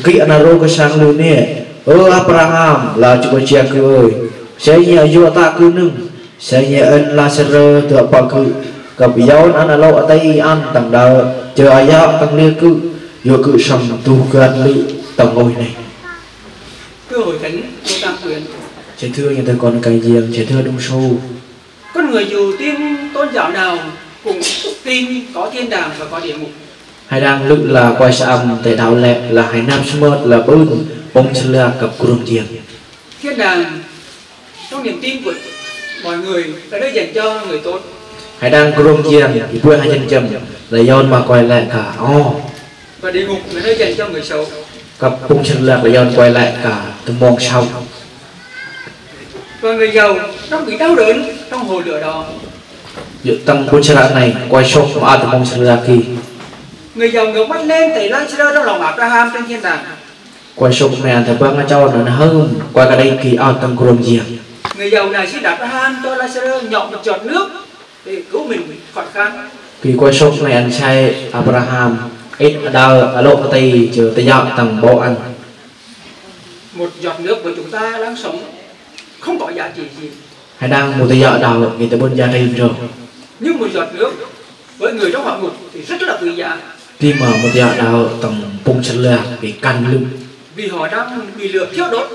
Speaker 3: khi anh rô cái sang lư nè Abraham là chú chia cười sẽ nhờ vua ta cứ nưng sẽ nhờ anh Lazarus từ bao cự gặp giáo anh lâu ở đây ăn tầng đầu chờ ai giáo tầng lia cự vừa cự sầm tu gần lự tầng ngôi này.
Speaker 4: Thưa hội thánh Tô Tam Quyền,
Speaker 3: Trẻ thưa nhà tôi còn cái giềng trẻ thưa đông sâu.
Speaker 4: Con người dù tin tôn giáo nào cũng tin có thiên đàng và có địa ngục.
Speaker 3: Hai đang lự là quay sam tại đạo lệ là hai nam smart là bơn bông chân là cặp cuồng giềng.
Speaker 4: Thiên đàng trong niềm tin của mọi người là nơi dành cho người tốt.
Speaker 3: Hai đang cuồng giềng thì quên hai chân chầm là do mà quay lại cả
Speaker 4: Và địa ngục là nơi dành cho người xấu.
Speaker 3: cặp bông chân là do quay lại cả từ mong sau.
Speaker 4: Và người giàu nó bị đau đớn trong hồ lửa đó.
Speaker 3: Dự tăng bông chân này quay shop mà từ mong chân là kỳ.
Speaker 4: Người giàu ngước mắt lên thấy Lazarus trong lòng Abraham trên thiên đàng.
Speaker 3: Quay shop này thì bác cho nó hơn quay cái đây kỳ ao tăng cuồng giềng.
Speaker 4: Người giàu này xin Abraham cho Lazarus nhọ một giọt nước để cứu mình khỏi khát.
Speaker 3: Khi quay shop này anh trai Abraham ít đau ở lộ tây chờ tới dạo tầng bộ ăn.
Speaker 4: Một giọt nước của chúng ta đang sống không có giá trị gì.
Speaker 3: Hay đang một tới dạo đào người ta bên gia đình rồi.
Speaker 4: Nhưng một giọt nước với người trong hỏa ngục thì rất là quý giá.
Speaker 3: Khi mà một dạo đào tầng bông chân là bị căn lưng.
Speaker 4: Vì họ đang bị lửa thiêu đốt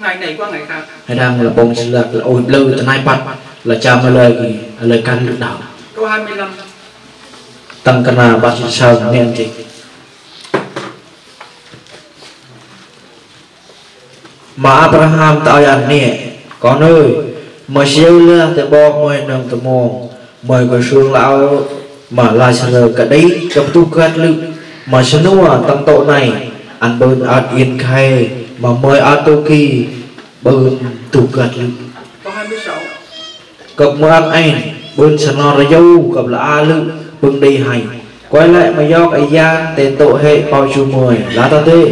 Speaker 4: ngày này qua ngày khác.
Speaker 3: Hay đang là bông chân là ôi lâu từ nay bắt là cha mà lời thì lời căn lưng đào.
Speaker 4: Câu 25.
Speaker 3: Tăng cana ba chỉ sao nghe anh chị. Mà Abraham tạo ăn nè có nơi mà siêu lừa từ bo mời nâng từ mồm mời người xuống lão mà Lazarus cả đấy cầm tu cát lự mà sân nua tăng tội này ăn bơn ạt yên khai mà mời Atoki bơn tu cát lự.
Speaker 4: Câu 26.
Speaker 3: Cặp mưa ăn anh bơn sân lo ra dâu cặp là A lự bưng đi hành quay lại mà do cái gian tên tội hệ bao chu 10 lá ta tê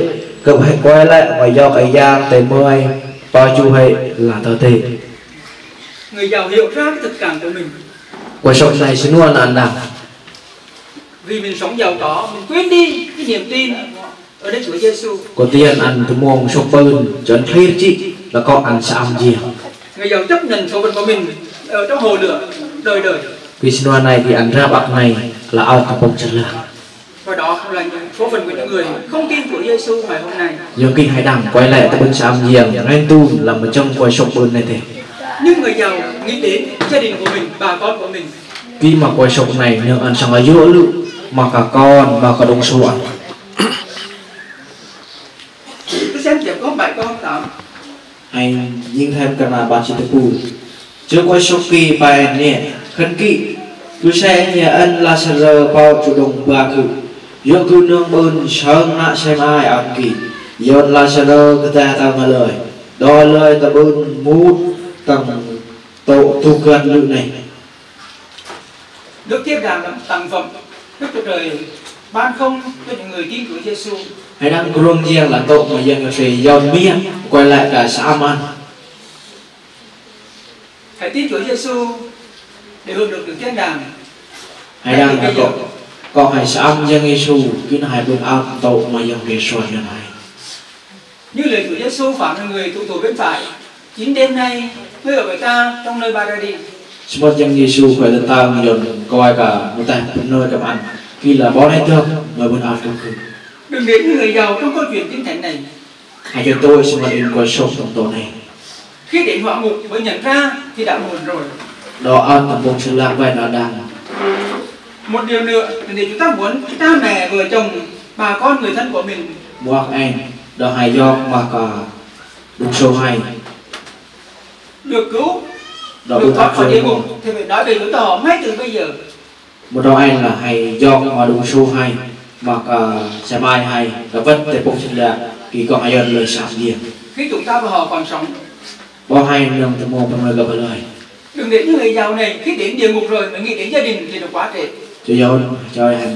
Speaker 3: cặp hệ quay lại mà do cái gian tên 10 bao chu hệ là ta tê.
Speaker 4: Người giàu hiểu ra cái thực cảm của mình.
Speaker 3: Cuộc sống này xin luôn ăn đằng.
Speaker 4: Vì mình sống giàu có, mình quên đi cái niềm tin ở đây Chúa Giêsu.
Speaker 3: Có tiền ăn từ muông sốt bơn, chấn thấy chị là có ăn sẽ ăn gì.
Speaker 4: Người giàu chấp nhận số phận của mình ở trong hồ lửa đời đời.
Speaker 3: Vì xin luôn này thì ăn ra bạc này là ao tập bông chân lửa.
Speaker 4: Và đó là những số phận của những người không tin Chúa Giêsu ngày hôm nay.
Speaker 3: Nhưng khi hai đảng quay lại tập bông sẽ ăn gì, anh tu là một trong quay sốt bơn này thế.
Speaker 4: Nhưng người giàu nghĩ đến gia đình của mình, bà con của mình.
Speaker 3: Khi mà quay sốt này nhưng ăn sang ở giữa lự mà cả con mà cả đông số ăn.
Speaker 4: Tôi xem chỉ có 7 câu 8.
Speaker 3: Anh nhìn thêm cả là bà chị tự phụ. Trước quay sốt kỳ bài nè khấn kỵ cứ sẽ nhà ân Lazarus bao chủ động bà cử. Do cứ nương bơn sơn nạ xem ai ăn kỳ. Do Lazarus người ta tao mà lời. Đó lời ta bơn mút tầng tổ tu cân lự này.
Speaker 4: Đức thiên đàng là tặng phẩm Đức Chúa Trời ban không cho những người tin Chúa Giêsu.
Speaker 3: Hãy đăng kruông riêng là tội mà dân sẽ dọn miệng quay lại cả xã man.
Speaker 4: Hãy tin Chúa Giêsu để hưởng được thiên đàng.
Speaker 3: Hãy đăng là tội còn hãy xã dân Giêsu khiến hãy bước áo tội mà dân về xoay như này.
Speaker 4: Như lời Chúa Giêsu phán với người tù tù bên phải: chính đêm nay ngươi ở với ta trong nơi Ba-ra-đi.
Speaker 3: Semua dân Giêsu phải lên ta dọn coi cả một tay nơi cầm ăn khi là bó này thương người bên áo trong khứ.
Speaker 4: Đừng đến người giàu trong câu chuyện kinh thánh này.
Speaker 3: Hãy cho tôi xin mời đến coi sông trong tổ này.
Speaker 4: Khi đến hỏa ngục mới nhận ra thì đã muộn rồi.
Speaker 3: Đó ơn tầm bụng sự lạc vậy nó đang.
Speaker 4: Một điều nữa là nếu chúng ta muốn cha mẹ, vợ chồng, bà con, người thân của mình
Speaker 3: Mua anh đó hay do mà cả đúng số hay
Speaker 4: được cứu,
Speaker 3: đó
Speaker 4: được
Speaker 3: cũng
Speaker 4: thoát
Speaker 3: thật
Speaker 4: khỏi địa
Speaker 3: rồi.
Speaker 4: ngục thì phải nói về với họ ngay từ bây giờ.
Speaker 3: Một đó anh là hay do mà đúng số hay mà cả xe mai hay là vất để bụng sự lạc kỳ còn hay lời sạm gì.
Speaker 4: Khi chúng ta và họ còn sống,
Speaker 3: Bao hay nâng tầm mô bằng lời gặp lời.
Speaker 4: đừng để những người giàu này khi đến địa ngục rồi mới nghĩ đến gia đình thì nó quá trễ.
Speaker 3: Cho dấu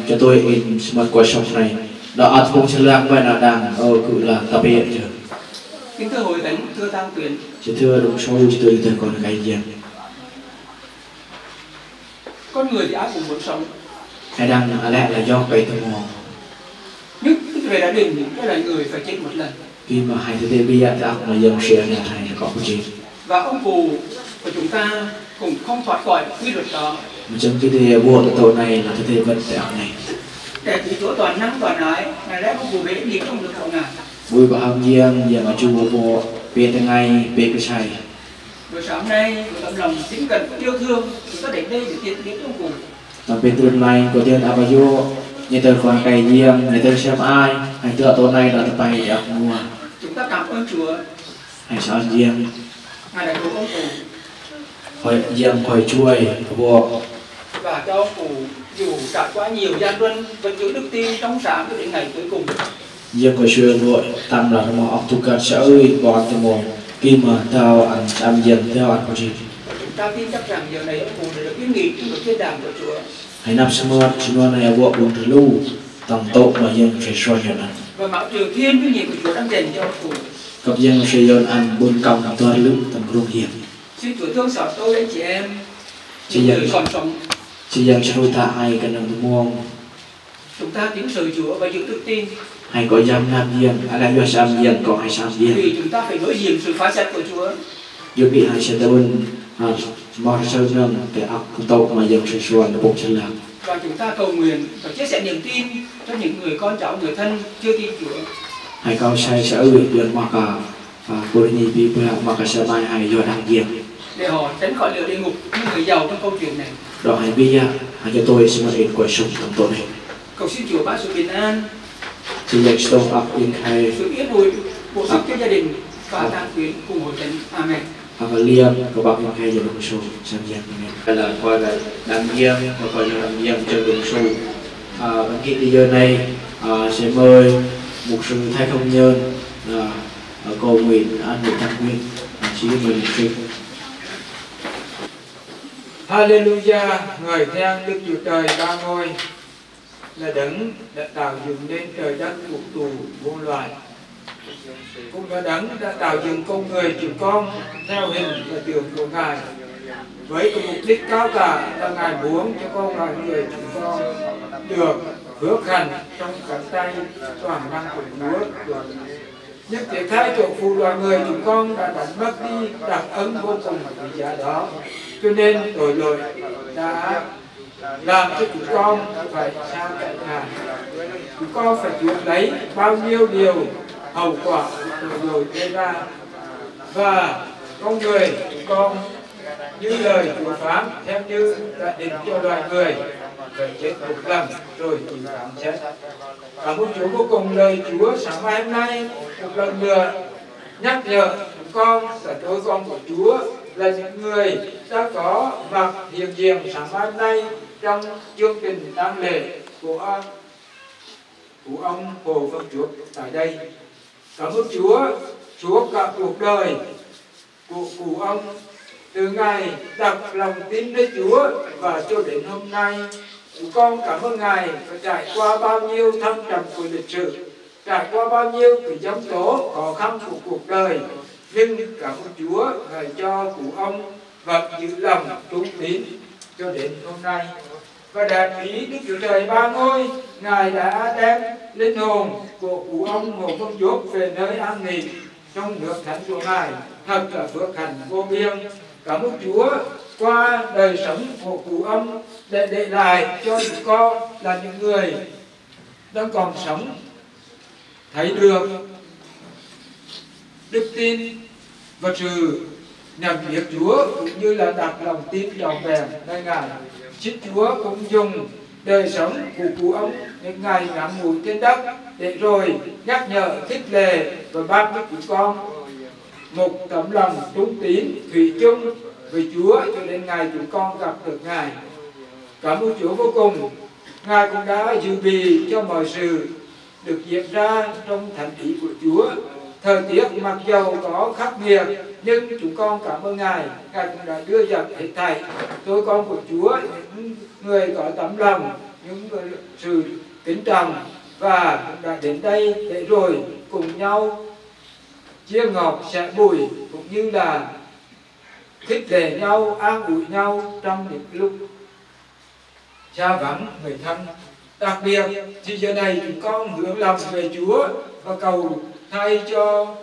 Speaker 3: cho tôi in một cuộc sống này đó ở bụng sự lạc vậy nó đang cứ là tập hiện chưa.
Speaker 4: Kính thưa hội thánh, thưa tăng tuyển,
Speaker 3: Chỉ thưa đúng số chỉ tôi còn cái gì
Speaker 4: con người thì ai cũng muốn sống,
Speaker 3: hay đang lẽ là do cái tầm mô
Speaker 4: nhưng về gia đình cái là người phải chết một lần.
Speaker 3: khi mà hai thứ bây giờ thì ác là dân sẽ là thầy có cái gì
Speaker 4: Và ông cụ của chúng ta cũng không thoát khỏi quy luật đó.
Speaker 3: mà trong cái thì vua của tôi này là thứ vẫn tại này
Speaker 4: Để chỉ Chúa toàn năng toàn ái, ngày lẽ ông cụ về gì không được của ngài.
Speaker 3: vui và hâm riêng giờ mà chú vô về từ ngày về cái sai
Speaker 4: Buổi sáng nay với tấm lòng kính cẩn và yêu thương, chúng ta đến đây để tiễn biệt ông cụ.
Speaker 3: mà bên tương lai có tiền à vô như tôi còn cái riêng như tôi xem ai hay tựa tôi này là tập bài để mua
Speaker 4: Chúng ta cảm ơn Chúa,
Speaker 3: hay sao riêng
Speaker 4: ngài đã cứu ông cụ
Speaker 3: khỏi riêng khỏi chuối vô
Speaker 4: và cho ông cụ dù trải qua nhiều gian truân vẫn giữ đức tin trong sáng cho đến ngày cuối cùng.
Speaker 3: riêng khỏi xuôi vội tăng là nó học tu cần sẽ ơi bọn từ mồm khi mà tao ăn riêng theo ăn có gì
Speaker 4: Chúng ta tin chắc rằng giờ này ông cụ đã được yên nghỉ trong được thiên đàng của Chúa.
Speaker 3: hãy nằm xem mơ chỉ mơ này vợ buồn thử lưu tầm tội mà dân phải xoay nhận ăn
Speaker 4: Và mạo triều thiên với nhiệm của Chúa đang dành cho ông cụ.
Speaker 3: cặp dân sẽ dân ăn buồn còng toàn lưu tầm rung hiểm
Speaker 4: Xin Chúa thương xót tôi đến chị em,
Speaker 3: Chị
Speaker 4: những
Speaker 3: dân
Speaker 4: người còn sống.
Speaker 3: chỉ dân sẽ nuôi thả hay cần nằm muông
Speaker 4: Chúng ta kính sợ Chúa và giữ đức tin,
Speaker 3: hay có dám nam dân hay là do sam dân còn hay sam dân
Speaker 4: vì chúng ta phải đối diện sự phá sách của Chúa.
Speaker 3: dù bị hay sẽ tới mò sơ nâng để ọc tội mà dân sẽ xoay để bụng chân làm
Speaker 4: Và chúng ta cầu nguyện và chia sẻ niềm tin cho những người con cháu, người thân chưa tin Chúa.
Speaker 3: hay cao sai sẽ ơi dân mà cả và cô đi bị bữa mà cả sẽ mai hay do đăng diện
Speaker 4: Để họ tránh khỏi lửa địa ngục như người giàu trong câu chuyện này.
Speaker 3: đó hay bây giờ hay cho tôi xin mời cuộc sống tầm tội này
Speaker 4: Cầu xin Chúa ban sự bình an,
Speaker 3: chỉ dân sẽ ấp in hay
Speaker 4: sự yên ủi, bổ sức cho gia đình và tăng quyến cùng hội thánh. Amen.
Speaker 3: hoặc là liêm có bác những hay giờ đồng số sam dân này là coi là đăng diện và coi là đăng diện cho đồng số văn kiện đi giờ này sẽ mời một sự thay không nhân là cầu nguyện an định thăng nguyên chỉ mình sinh
Speaker 8: Hallelujah, ngợi khen Đức Chúa Trời ba ngôi là đấng đã tạo dựng nên trời đất vũ trụ vô loài, cũng là đấng đã tạo dựng con người chúng con theo hình và tượng của Ngài với cái mục đích cao cả là Ngài muốn cho con loài người chúng con được phước hạnh trong cánh tay toàn năng của Chúa. Nhất thể thay chỗ phụ loài người chúng con đã đánh mất đi đặc ân vô cùng quý giá đó, cho nên tội lỗi đã làm cho chúng con phải xa cách Ngài. Chúng con phải chuộc lấy bao nhiêu điều hậu quả của tội lỗi gây ra, và con người chúng con như lời Chúa phán theo như đã định cho loài người phải chết một lần rồi chịu phán xét. Cảm ơn Chúa vô cùng lời Chúa sáng mai hôm nay một lần nữa nhắc nhở chúng con là đôi con của Chúa là những người đã có mặt hiện diện sáng mai hôm nay trong chương trình tang lễ của ông Hồ Văn Chuộc tại đây. Cảm ơn Chúa suốt cả cuộc đời của cụ ông, từ ngày đặt lòng tin đến Chúa và cho đến hôm nay. Chúng con cảm ơn Ngài và trải qua bao nhiêu thăng trầm của lịch sử, trải qua bao nhiêu cái giông tố khó khăn của cuộc đời, nhưng cảm ơn Chúa Ngài cho cụ ông vẫn giữ lòng trung tín cho đến hôm nay. Và đại ý Đức Chúa Trời ba ngôi, Ngài đã đem linh hồn của cụ ông Hồ Văn Chuộc về nơi an nghỉ trong nước thánh của Ngài, thật là phước hạnh vô biên. Cảm ơn Chúa qua đời sống của cụ ông để lại cho chúng con là những người đang còn sống thấy được đức tin và sự nhận biết Chúa cũng như là đặt lòng tin trọn vẹn nơi Ngài. Xin Chúa cũng dùng đời sống của cụ ông những ngày ngắn ngủi trên đất để rồi nhắc nhở, khích lệ và ban cho chúng con một tấm lòng trung tín thủy chung với Chúa cho đến ngày chúng con gặp được Ngài. Cảm ơn Chúa vô cùng. Ngài cũng đã dự bị cho mọi sự được diễn ra trong thánh ý của Chúa. Thời tiết mặc dầu có khắc nghiệt nhưng chúng con cảm ơn Ngài. Ngài cũng đã đưa dẫn hết thảy tôi con của Chúa, những người có tấm lòng, những sự kính trọng, và cũng đã đến đây để rồi cùng nhau chia ngọt sẻ bùi, cũng như là khích lệ nhau, an ủi nhau trong những lúc xa vắng người thân. Đặc biệt thì giờ này chúng con hướng lòng về Chúa và cầu thay cho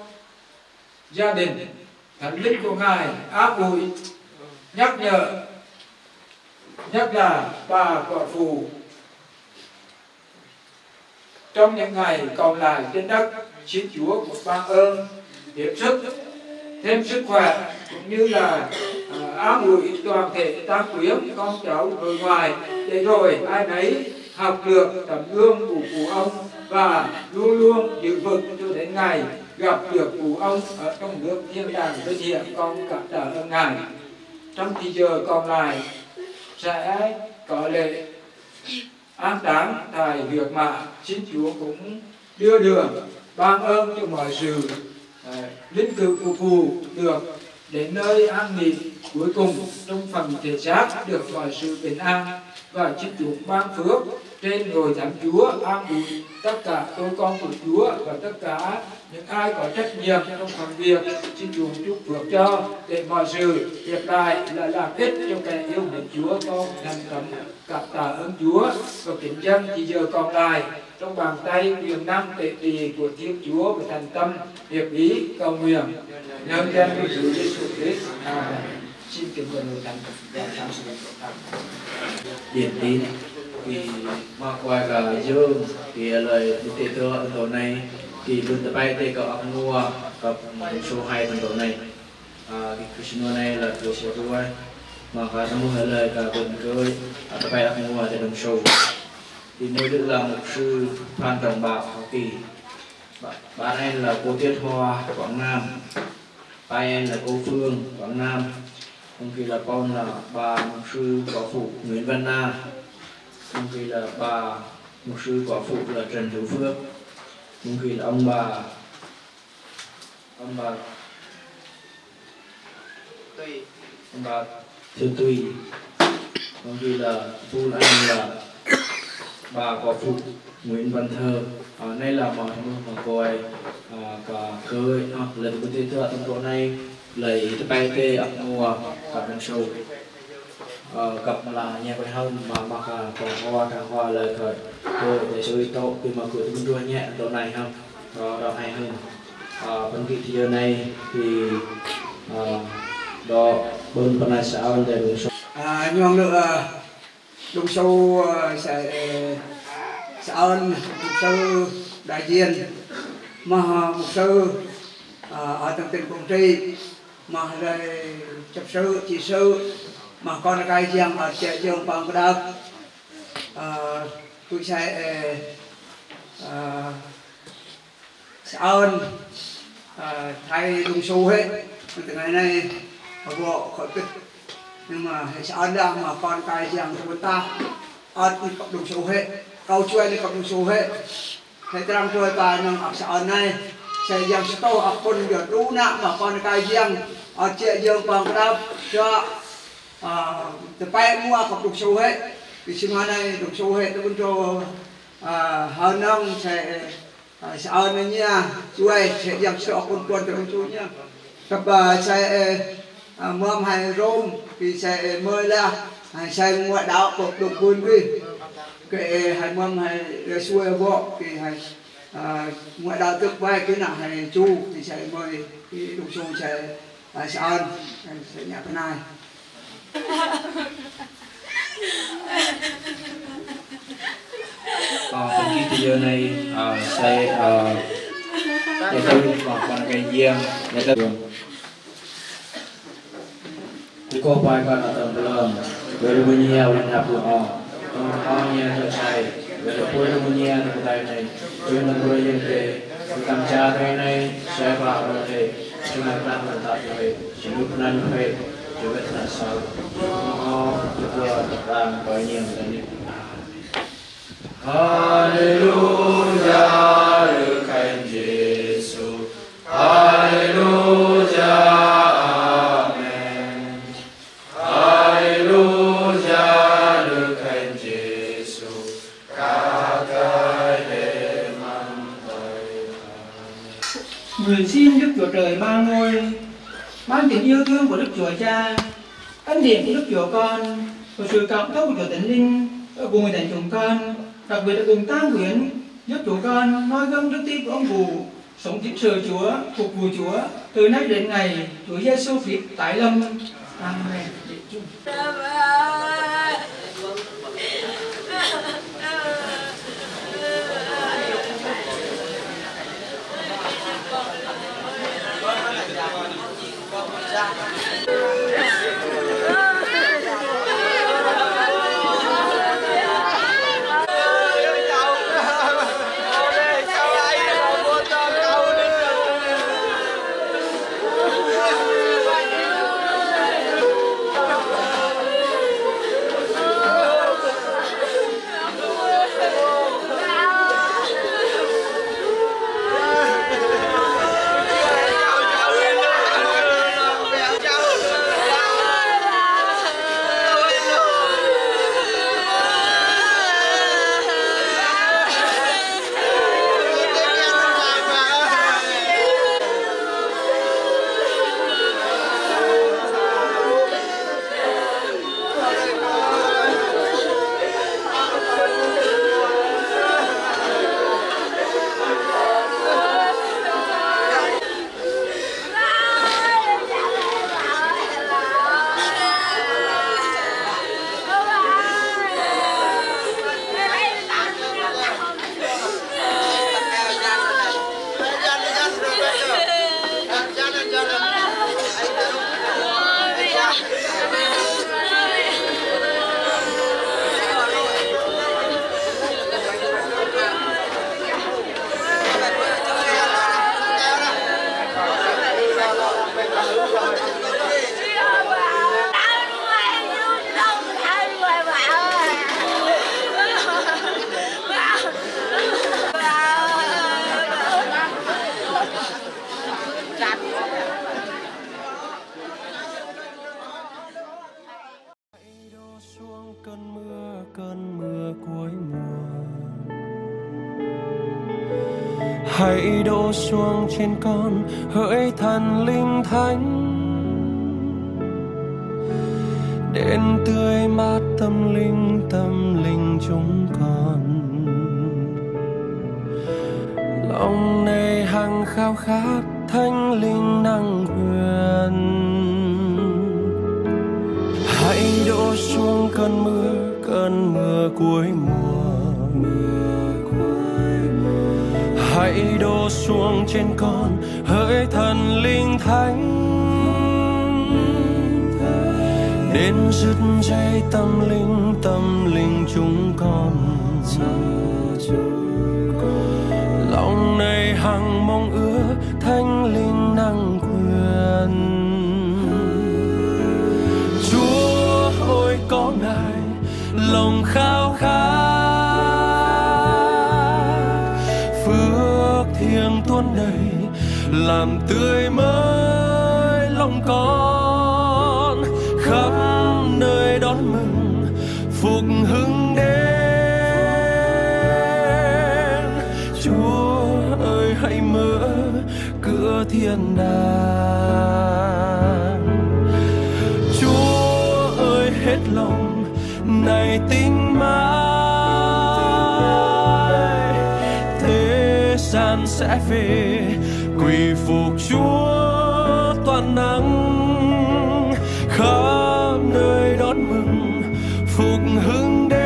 Speaker 8: gia đình thánh linh của Ngài an ủi, nhắc nhở, nhất là bà quả phụ trong những ngày còn lại trên đất. Xin Chúa một ban ơn tiếp sức, thêm sức khỏe, cũng như là an ủi toàn thể tam quyến con cháu nội ngoại, để rồi ai nấy học được tấm gương của cụ ông và luôn luôn giữ vững cho đến ngày gặp được cụ ông ở trong nước thiên đàng vinh hiển. Con cảm tạ ơn Ngài. Trong thời giờ còn lại sẽ có lễ an táng tại Việt Mã. Xin Chúa cũng đưa đường ban ơn cho mọi sự linh cữu của cụ được đến nơi an nghỉ cuối cùng trong phần thể xác, được mọi sự bình an, và xin Chúa ban phước trên ngôi thánh Chúa an ủi tất cả tôi con của Chúa và tất cả những ai có trách nhiệm trong phần việc. Xin Chúa chúc phước cho để mọi sự hiện tại là làm ích cho kẻ yêu mến Chúa. Con thành tâm cảm tạ ơn Chúa và kính dân thì giờ còn lại trong bàn tay quyền năng tế trì của Thiên Chúa và thành tâm hiệp ý cầu nguyện nhân danh của Chúa Giêsu Christ. Amen. Xin kính mời người thánh
Speaker 3: điển tín thì mà qua cả dương thì lời tế thơ tổ này thì luôn tập bay tê có mua gặp số 2 phần tổ này cái Krishna này là từ số tuổi mà cả mua lời cả phần cơ tập bay mua để đồng số thì nơi được là một sư Phan Trọng Bảo Hảo Kỳ, bạn em là cô Tiết Hoa Quảng Nam, ba em là cô Phương Quảng Nam, ông kia là con là bà mục sư quả phụ Nguyễn Văn Na, ông kia là bà mục sư quả phụ là Trần Hữu Phước, ông kia là ông bà Thư Tùy, ông kia là phu anh là bà quả phụ Nguyễn Văn Thơ. Đây là mọi người mà cô ấy cả khơi lần đầu tiên thưa trong chỗ này lấy tay tê ở mua gặp đồng sâu gặp là nhà quay hơn mà mặc còn hoa lời thời cô để chơi tổ khi mà cười cũng đua nhẹ chỗ này không đó hay hơn. Vấn kỳ thì giờ này thì đó bên phần này sao để đồng sâu
Speaker 4: nhưng nữa đồng sâu sẽ ơn mục sư đại diện mà mục sư ở tầng tỉnh Quảng Trị mà rồi chấp sư chỉ sư mà con là cái riêng ở chợ Dương Bằng cái đất tôi sẽ ơn thay đồng xu hết từ ngày nay bộ khỏi kịch nhưng mà sẽ ơn ra mà con cái riêng của ta ơn cộng đồng số hết câu chuyện đi cộng đồng số hết thế trong tôi ta nhưng ở xã này sẽ dành số tô ở con được đủ nặng mà con cái riêng ở chợ Dương Bằng cái đất cho từ bay mua cộng đồng số hết thì sinh hoạt này đồng số hết tôi cho hơn ông sẽ ơn này nha chuối sẽ dành số con đồng số nha tập sẽ mơm hay rôm thì sẽ mời là sẽ ngoại đạo của đồng quân đi cái hay mơm hay xuôi bộ thì hay ngoại đạo tức vai cái nào hay chu thì sẽ mời cái đồng số sẽ ơn sẽ nhạc cái này
Speaker 3: phần kia giờ này sẽ để tôi còn cái riêng để tôi cukup baik kan atau belum berbunyi oleh Abu O Nya selesai berbunyi kedai này chuyên là người dân về cầm trà đây này sẽ vào rồi thì chúng ta đang làm tại rồi chỉ lúc nan về chỉ biết là sao O vừa đang có nhiều cái này Hallelujah được khen Giêsu Hallelujah
Speaker 4: Nguyện xin Đức Chúa Trời ba ngôi ban tình yêu thương của Đức Chúa Cha, ân điển của Đức Chúa Con và sự cảm thông của Chúa Thánh Linh ở cùng với thánh chúng con, đặc biệt là cùng tang quyến giúp chúng con noi gương đức tin của ông Cụ, sống kính sợ Chúa, phục vụ Chúa từ nay đến ngày Chúa Giêsu Christ tái lâm. Amen.
Speaker 2: Hãy đổ xuống trên con hỡi thần linh thánh, đến tươi mát tâm linh chúng con. Lòng này hằng khao khát thánh linh năng quyền. Hãy đổ xuống cơn mưa cuối mùa. Hãy đổ xuống trên con hỡi thần linh thánh, đến rực cháy tâm linh chúng con. Lòng này hằng mong ước thánh linh năng quyền. Chúa ơi có Ngài lòng khao khát, phước thiêng tuôn đầy làm tươi mới lòng con. Khắp nơi đón mừng phục hưng đến. Chúa ơi hãy mở cửa thiên đàng. Chúa ơi hết lòng này tinh mãi, thế gian sẽ về quỳ phục Chúa toàn năng. Khắp nơi đón mừng phục hưng đến.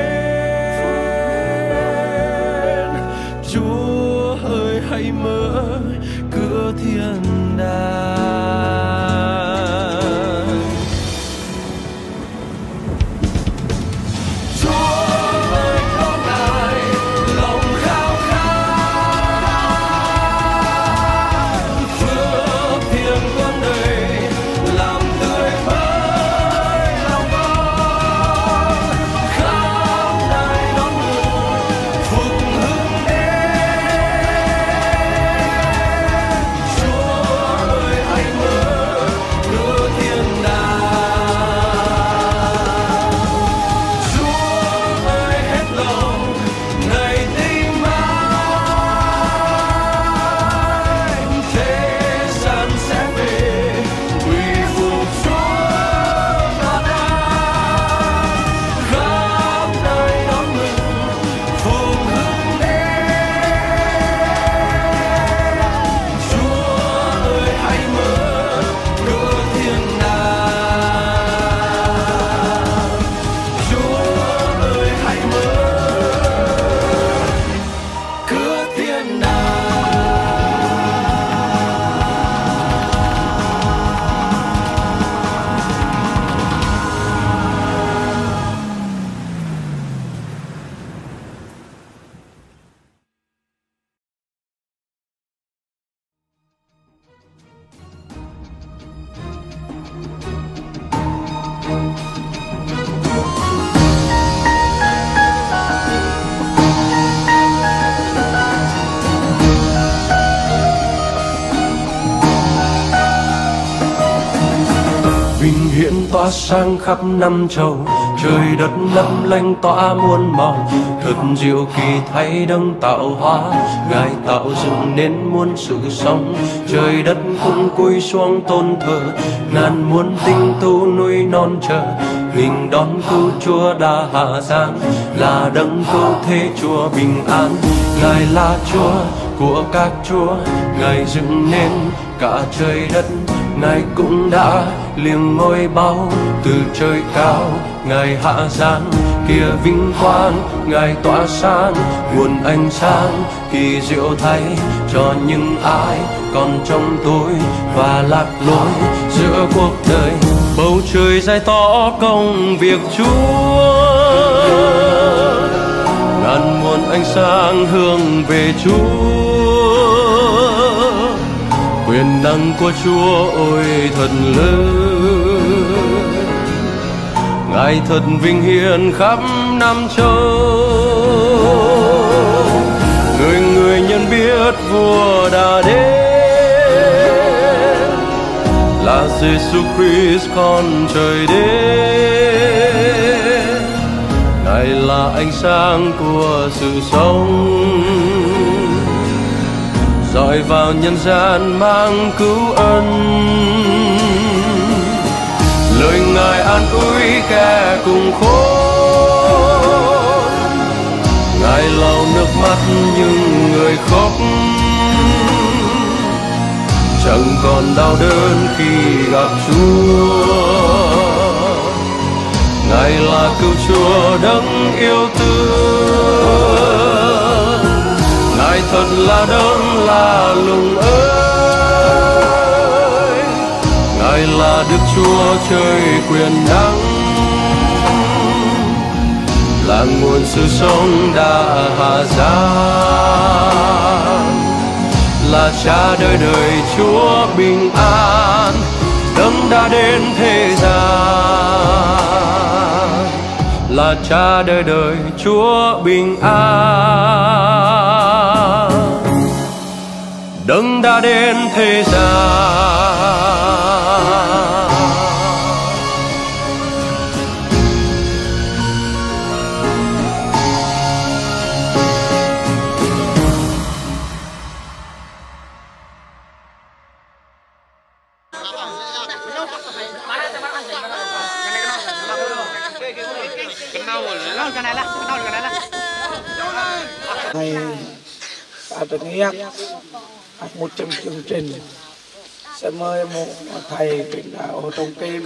Speaker 2: Chúa ơi hãy mở cửa thiên đàng. đăng đà. Vinh hiển tỏa sáng khắp năm châu, trời đất lấp lánh tỏa muôn màu. Thật diệu kỳ thay đấng tạo hóa, Ngài tạo dựng nên muôn sự sống. Trời đất cũng cúi xuống tôn thờ, ngàn muôn tinh tu núi non chờ. Nghinh đón cứu Chúa đã hạ giáng, là đấng cứu thế Chúa bình an. Ngài là Chúa của các chúa, Ngài dựng nên cả trời đất. Ngài cũng đã liềng ngôi báu từ trời cao, Ngài hạ giáng kia vinh quang. Ngài tỏa sáng nguồn ánh sáng kỳ diệu thay cho những ai còn trong tối và lạc lối giữa cuộc đời. Bầu trời dài tỏ công việc Chúa, ngàn muôn ánh sáng hướng về Chúa. Quyền năng của Chúa ôi thật lớn, Ngài thật vinh hiển khắp năm châu. Người người nhận biết vua đã đến, là Giêsu Christ con trời đến. Ngài là ánh sáng của sự sống, dọi vào nhân gian mang cứu ân. Lời Ngài an ủi kẻ cùng khốn, Ngài lau nước mắt những người khóc. Chẳng còn đau đớn khi gặp Chúa, Ngài là cứu Chúa đấng yêu thương. Ngài thật là đấng là lùng ơi, Ngài là Đức Chúa trời quyền năng, là nguồn sự sống đã hạ giáng, là Cha đời đời Chúa bình an, đấng đã đến thế gian, là Cha đời đời Chúa bình an, đấng đã đến thế gian.
Speaker 9: Thầy đã từng nghe một trong chương trình sẽ mời một thầy truyền đạo trong tim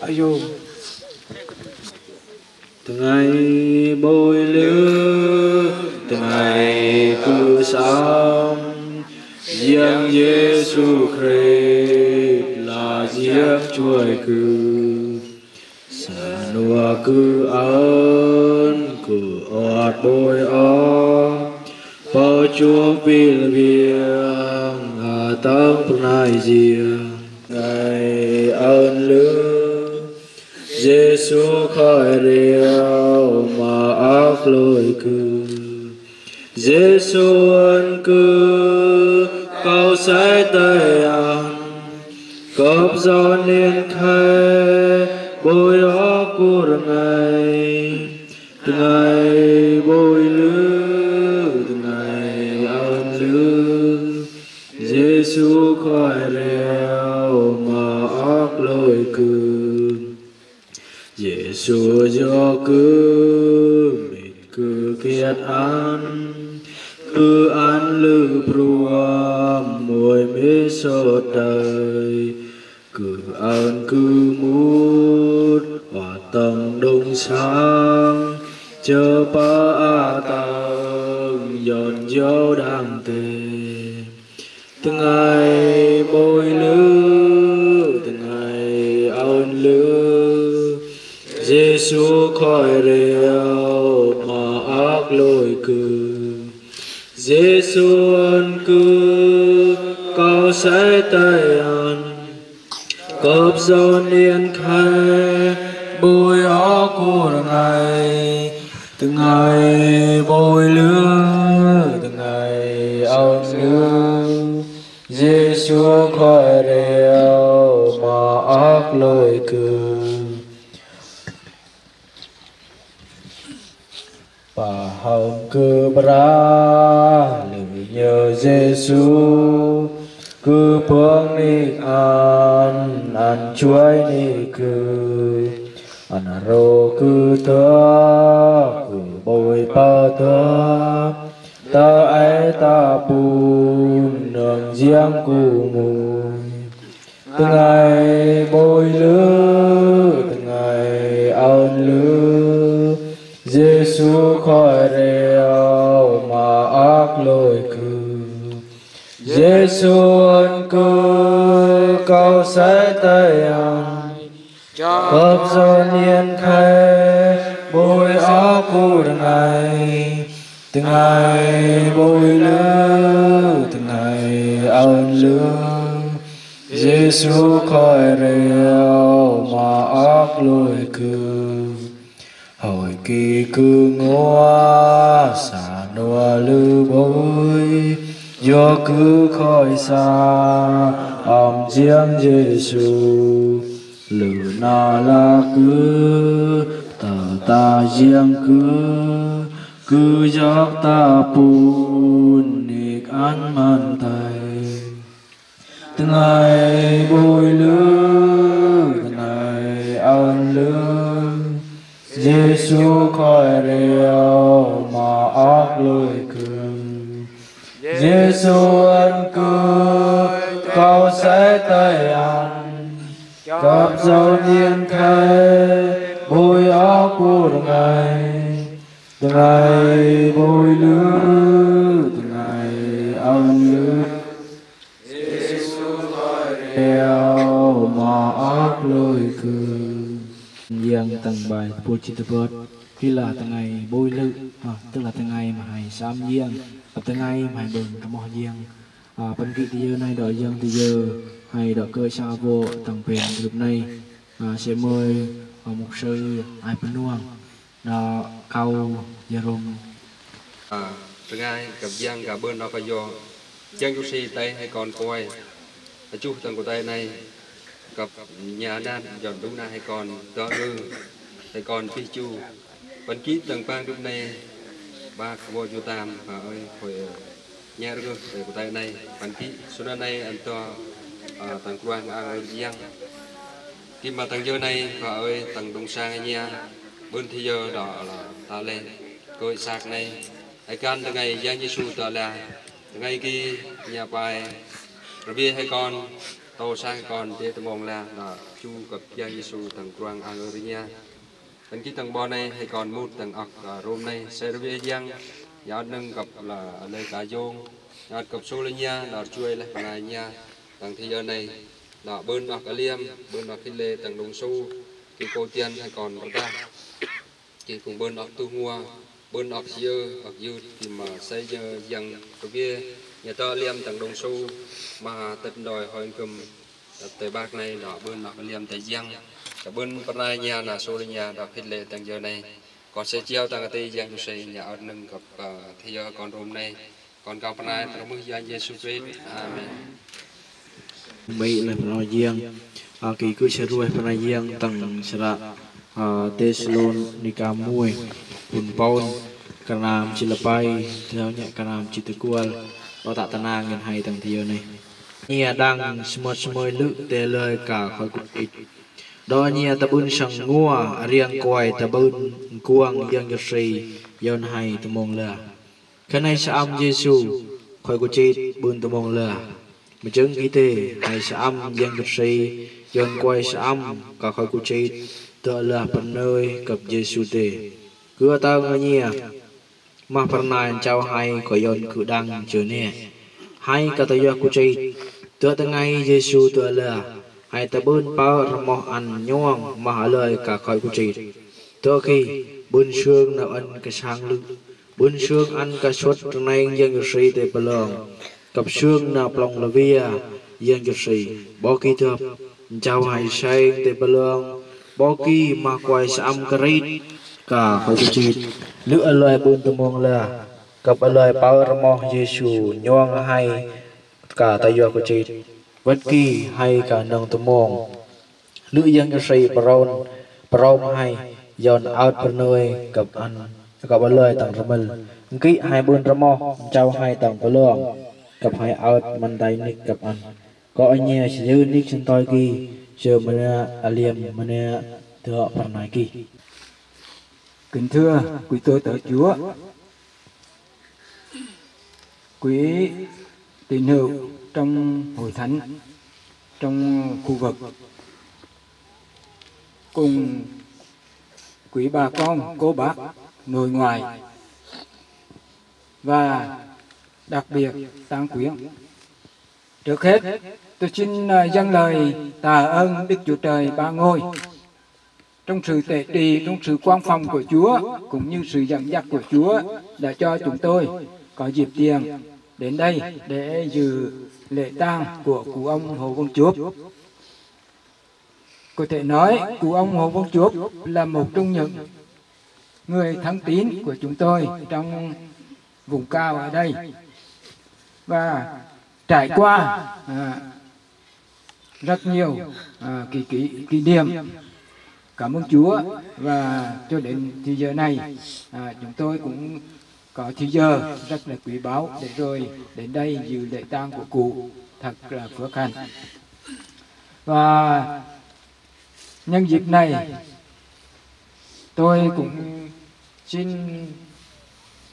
Speaker 9: ở dù
Speaker 3: từng ngày bôi lửa, từng ngày cứ sống riêng Giêsu Christ là riêng Chúa cứ sa nua cứ ơn cứ ọt bôi ó bao Chúa vì là việc tâm này riêng ngày ơn lứa Giêsu khỏi riêu mà ác lỗi cứ Giêsu ân cư câu sai tay ăn cốp gió niên khai bôi ó của ngày từng ngày bôi lứa từng ngày ơn lứa Giêsu khỏi riêu mà ác lỗi cứ Giêsu do cứ mệt cứ kiệt cứ ăn lư prua mùi mê sốt đời cứ ăn cứ mút hòa tầng đông sáng chờ ba tầng dọn dấu đàng
Speaker 8: nàng tề từng ngày bôi lư từng ngày ơn lư Giêsu khỏi rêu mà ác lỗi cư Giêsu ơn cư cao sẽ tay ăn cướp dâu niên khai bôi áo của ngày từng ngày bôi lứa từng ngày ơn lứa Giêsu khỏi rêu mà ác lỗi cư và hồng cư bra lửa nhờ Giêsu cứ phương ni ăn chuối ni cứ ăn rô cứ thơ cứ bồi pa thơ ta ấy ta bùn nương giang cụ mùi từng ngày bôi lứa từng ngày ơn lứa Giêsu khỏi rêu mà ác lỗi cư Giêsu ơn cư cao sẽ tay ăn cướp do niên khai bôi áo cụ từng ngày bôi lứa từng ngày ơn lứa Giêsu khỏi rêu mà ác lỗi cư hồi kỳ cư ngua xả nua lư bối do cứ khỏi xa giếng Giêsu lử na la cứ tờ ta giếng cứ giấc ta bùn nịch ăn man thầy từng ngày bôi lứa từng ngày ơn lứa Giêsu khỏi rêu mà ác lỗi cư Giêsu ơn cư cao sẽ tay ăn cặp dâu niên khai bôi áo của từng ngày bôi lứa từng ngày ơn lứa Giêsu khỏi rêu mà ác lỗi cư giang tầng bài bôi chi tập bớt khi là từng ngày bôi lư tức là từng ngày mà hay xám giang và từng ngày mà bừng trong mọi giang bên kia thì giờ này đợi dân thì giờ hay đợi cơ xa vô tầng phèn lúc này sẽ mời một sư ai bên nuông đó câu giờ rung
Speaker 10: từng ngày gặp giang cả bên đó có do giang chú si tay hay còn coi chú tầng của tay này gặp nhà đan dọn đúng na hay còn đo lư hay còn phi chu vẫn ký tầng bang lúc này ba vô chu tam ơi hồi nhà được để của tay này vẫn ký số này anh to tầng quan ơi giang khi mà tầng giờ này ơi tầng đông sang nhà bên thì giờ đó là ta lên coi sạc này hay can từ ngày giang Giêsu tờ là ngày kia nhà bài rồi bia hay con tàu sang còn để tụi mong là chu gặp giang Giêsu tầng quang ở nha tầng cái tầng bo này hay còn một tầng ọc rôm này xe bia giang giá nâng gặp là nơi cả vô gặp số lên nha là chui lại nha tầng thì giờ này là bên ọc ở liêm bên ọc kinh lê tầng đồng xu cái cô tiên hay còn có ta thì cùng bên ọc tu mua bên ọc dư thì mà xây giờ dần rồi bia nhà ta liêm tầng đồng xu mà tận đòi hỏi cầm tới bác này đó bên nó liêm tới giang cả bên này nhà là số nhà đó hết lệ tầng giờ này còn sẽ treo tầng tây giang tu xây nhà ở nâng gặp thì giờ còn hôm nay còn gặp này trong mức giang Giêsu Christ amen
Speaker 8: mấy là nói giang kỳ cứ sẽ ruồi nói giang tầng sẽ là Thessalonica mùi bùn Paul Canam chỉ là bay theo nhẹ Canam chỉ từ cual đó tạ tana ngân hay tầng thì giờ này nhà đang smart lự tê lời cả khỏi cục ít đó nhà ta bun sang ngua riêng quay ta bun cuang riêng cho sĩ yon hay ta mong là cái này sẽ âm Giêsu khỏi cục chết bun ta mong là mà chứng kỹ tê hay sẽ âm riêng cho sĩ yon quay sẽ âm cả khỏi cục chết tựa là phần nơi gặp Giêsu tê cứ ta ngơ nhà
Speaker 3: mà phần này trao hay có yon cử đăng chưa nè hay cả tay ku chi tựa từng ngày Giêsu tựa là hay ta bươn bao mò ăn nhong mà lời cả khỏi ku chi tựa khi bươn xương nào ăn cái sang lưng bươn xương ăn cái suất trong này dân được sĩ để bờ cặp xương nào plong là vía dân được sĩ bỏ kỳ thơm trao hay say để bờ bỏ kỳ mà quay sam cái cả khỏi ku chi lựa lời bươn tụi mong là cặp lời bao mò Giêsu nhong hay cả tay ku chi bất kỳ hay cả nông tụi mong lựa dân được sĩ brown hay dọn out bên nơi cặp ăn cặp lời tặng cho mình kỹ hai bên ra mò trao hai tặng của lượng cặp hai out mình tay nick cặp ăn có anh nhé chỉ dư nick trên tôi kỳ chờ mình aliam mình thừa phần này kỳ.
Speaker 8: Kính thưa quý tôi tớ Chúa, quý tín hữu trong hội thánh, trong khu vực, cùng quý bà con, cô bác, nội ngoại và đặc biệt tang quyến. Trước hết, tôi xin dâng lời tạ ơn Đức Chúa Trời Ba Ngôi trong sự tể trị, trong sự quan phòng của Chúa cũng như sự dẫn dắt của Chúa đã cho chúng tôi có dịp tiền đến đây để dự lễ tang của cụ ông Hồ Văn Chuộc. Có thể nói cụ ông Hồ Văn Chuộc là một trong những người thân tín của chúng tôi trong vùng cao ở đây, và trải qua rất nhiều kỷ niệm. Cảm ơn Chúa, và cho đến thì giờ này chúng tôi cũng có thì giờ rất là quý báu để rồi đến đây dự lễ tang của cụ, thật là phước hạnh. Và nhân dịp này tôi cũng xin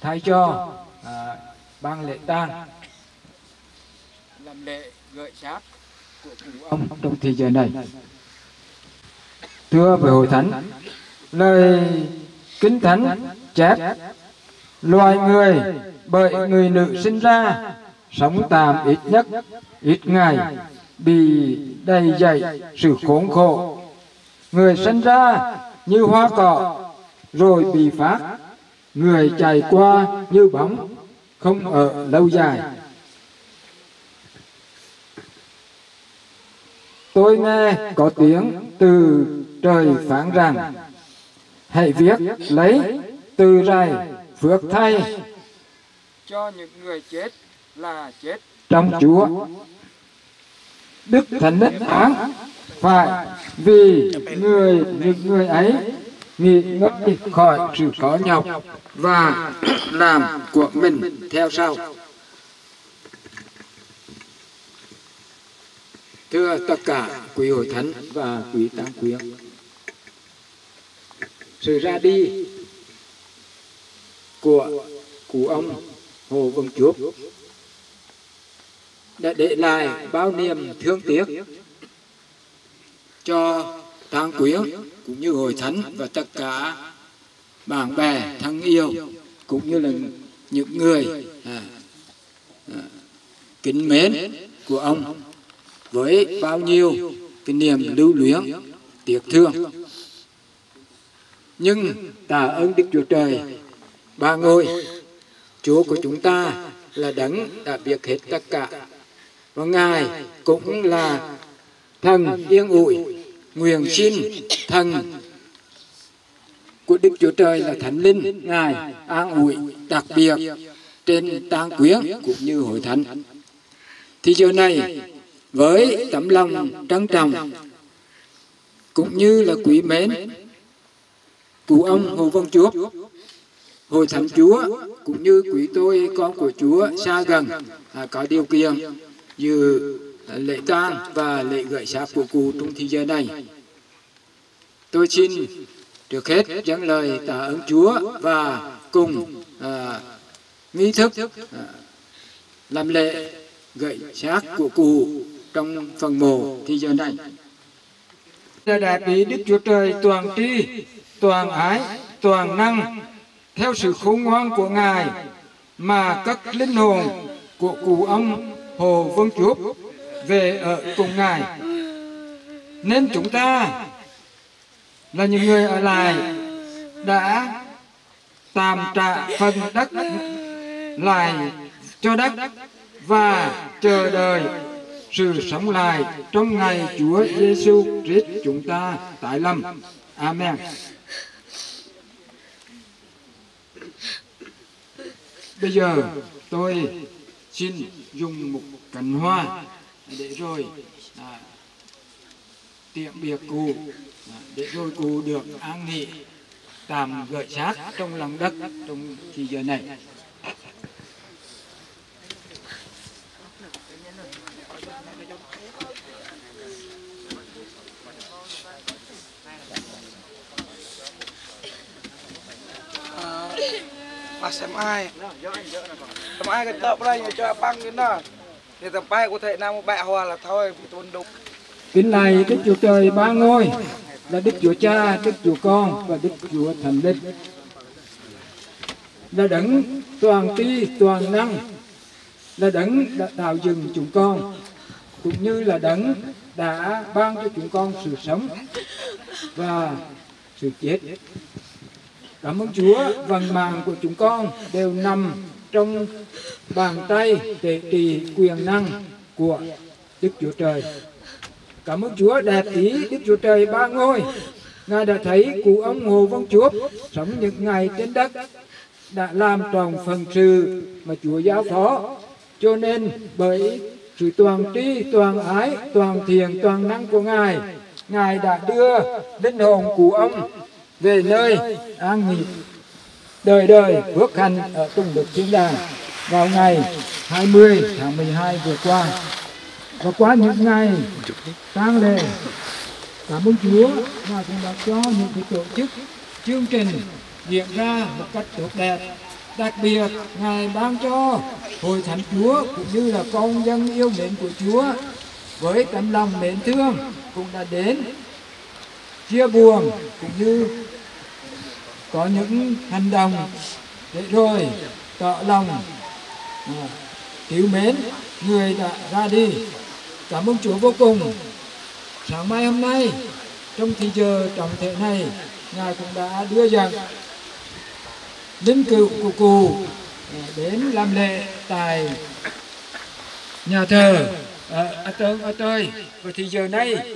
Speaker 8: thay cho ban lễ tang làm lễ gợi xác của cụ ông trong thời giờ này. Thưa với hội thánh, lời Kinh Thánh chép loài người bởi người nữ sinh ra sống tạm ít nhất ít ngày, bị đầy dậy sự khốn khổ. Người sinh ra như hoa cỏ rồi bị phát, người chạy qua như bóng không ở lâu dài. Tôi nghe có tiếng từ trời phán rằng hãy viết lấy từ rày phước thay cho những người chết là chết trong Chúa. Đức Thánh Nhất phán phải vì những người ấy nghỉ ngơi khỏi sự khó nhọc và làm của mình theo sau. Thưa tất cả quý hội thánh và quý tang quyến, sự ra đi của cụ ông Hồ Văn Chuộc đã để lại bao niềm thương tiếc cho tang quyến cũng như hội thánh và tất cả bạn bè thân yêu, cũng như là những người kính mến của ông, với bao nhiêu cái niềm lưu luyến tiếc thương. Nhưng tạ ơn Đức Chúa Trời Ba Ngôi, Chúa của chúng ta là đấng đã biết hết tất cả, và Ngài cũng là thần yên ủi. Nguyện xin thần của Đức Chúa Trời là Thánh Linh Ngài an ủi đặc biệt trên tang quyến cũng như hội thánh. Thì giờ này với tấm lòng trân trọng cũng như là quý mến cụ ông Hồ Văn Chuộc, hội thánh Chúa cũng như quý tôi con của Chúa xa gần có điều kiện dự lễ tang và lễ gửi xác của cụ trong thời giờ này. Tôi xin trước hết dâng lời tạ ơn Chúa và cùng nghi thức làm lễ gửi xác của cụ trong phần mộ thì giờ này. Đại bi Đức Chúa Trời toàn tri, toàn ái, toàn năng, theo sự khôn ngoan của Ngài mà cất linh hồn của cụ ông Hồ Văn Chuộc về ở cùng Ngài. Nên chúng ta là những người ở lại đã tạm trả phần đất lại cho đất và chờ đợi sự sống lại trong ngày Chúa Giêsu Christ chúng ta tái lâm. Amen. Bây giờ tôi xin dùng một cành hoa để rồi tiễn biệt cụ, để rồi cụ được an nghỉ tạm gửi xác trong lòng đất trong thời giờ này.
Speaker 9: Mà xem ai cái tập đây cho băng cái nào để tập bay có thể nào một bẹ hòa là thôi bị tôn đục.
Speaker 8: Kính lạy Đức Chúa Trời ba ngôi là Đức Chúa Cha, Đức Chúa Con và Đức Chúa Thánh Linh, là đấng toàn tri toàn năng, là đấng đã tạo dựng chúng con, cũng như là đấng đã ban cho chúng con sự sống và sự chết. Cảm ơn Chúa, vận mạng của chúng con đều nằm trong bàn tay để trị quyền năng của Đức Chúa Trời. Cảm ơn Chúa đẹp ý Đức Chúa Trời ba ngôi. Ngài đã thấy cụ ông Hồ Văn Chuộc sống những ngày trên đất, đã làm tròn phần sự mà Chúa giao phó. Cho nên bởi sự toàn tri, toàn ái, toàn thiện, toàn năng của Ngài, Ngài đã đưa linh hồn cụ ông về nơi an nghỉ đời đời phước hạnh ở trong nước thiên đàng vào ngày 20 tháng 12 vừa qua. Và qua những ngày tang lễ, cảm ơn Chúa mà cũng đã cho những cái tổ chức chương trình diễn ra một cách tốt đẹp. Đặc biệt Ngài ban cho Hội Thánh Chúa cũng như là con dân yêu mến của Chúa với tấm lòng mến thương cũng đã đến chia buồn, cũng như có những hành động để rồi tỏ lòng cứu mến người đã ra đi. Cảm ơn Chúa vô cùng. Sáng mai hôm nay trong thời giờ trọng thể này, Ngài cũng đã đưa dẫn linh cữu của cụ đến làm lễ tại nhà thờ ở trời. Và thì giờ này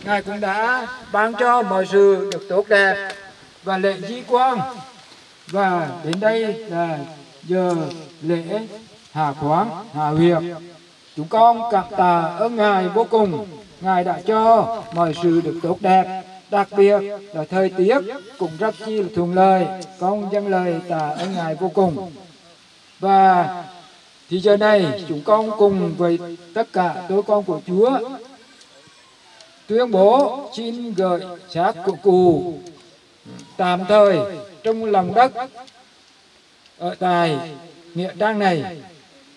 Speaker 8: Ngài cũng đã ban cho mọi sự được tốt đẹp và lễ di quan. Và đến đây là giờ lễ hạ khoáng, hạ huyệt. Chúng con cảm tạ ơn Ngài vô cùng. Ngài đã cho mọi sự được tốt đẹp, đặc biệt là thời tiết cũng rất chi là thuận lợi. Con dâng lời tạ ơn Ngài vô cùng. Và thì giờ này chúng con cùng với tất cả tôi con của Chúa tuyên bố xin gửi xác của cụ tạm thời trong lòng đất ở tại nghĩa trang này,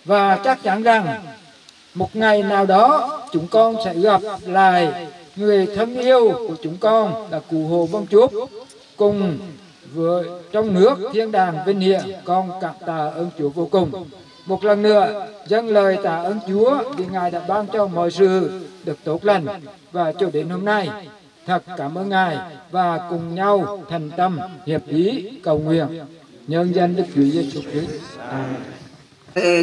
Speaker 8: và chắc chắn rằng một ngày nào đó chúng con sẽ gặp lại người thân yêu của chúng con là cụ Hồ Văn Chuộc cùng với trong nước thiên đàng vinh hiển. Con cảm tạ ơn Chúa vô cùng. Một lần nữa dâng lời tạ ơn Chúa vì Ngài đã ban cho mọi sự được tốt lành, và cho đến hôm nay thật cảm ơn Ngài, và cùng nhau thành tâm hiệp ý cầu nguyện nhân danh Đức Chúa Giêsu Christ.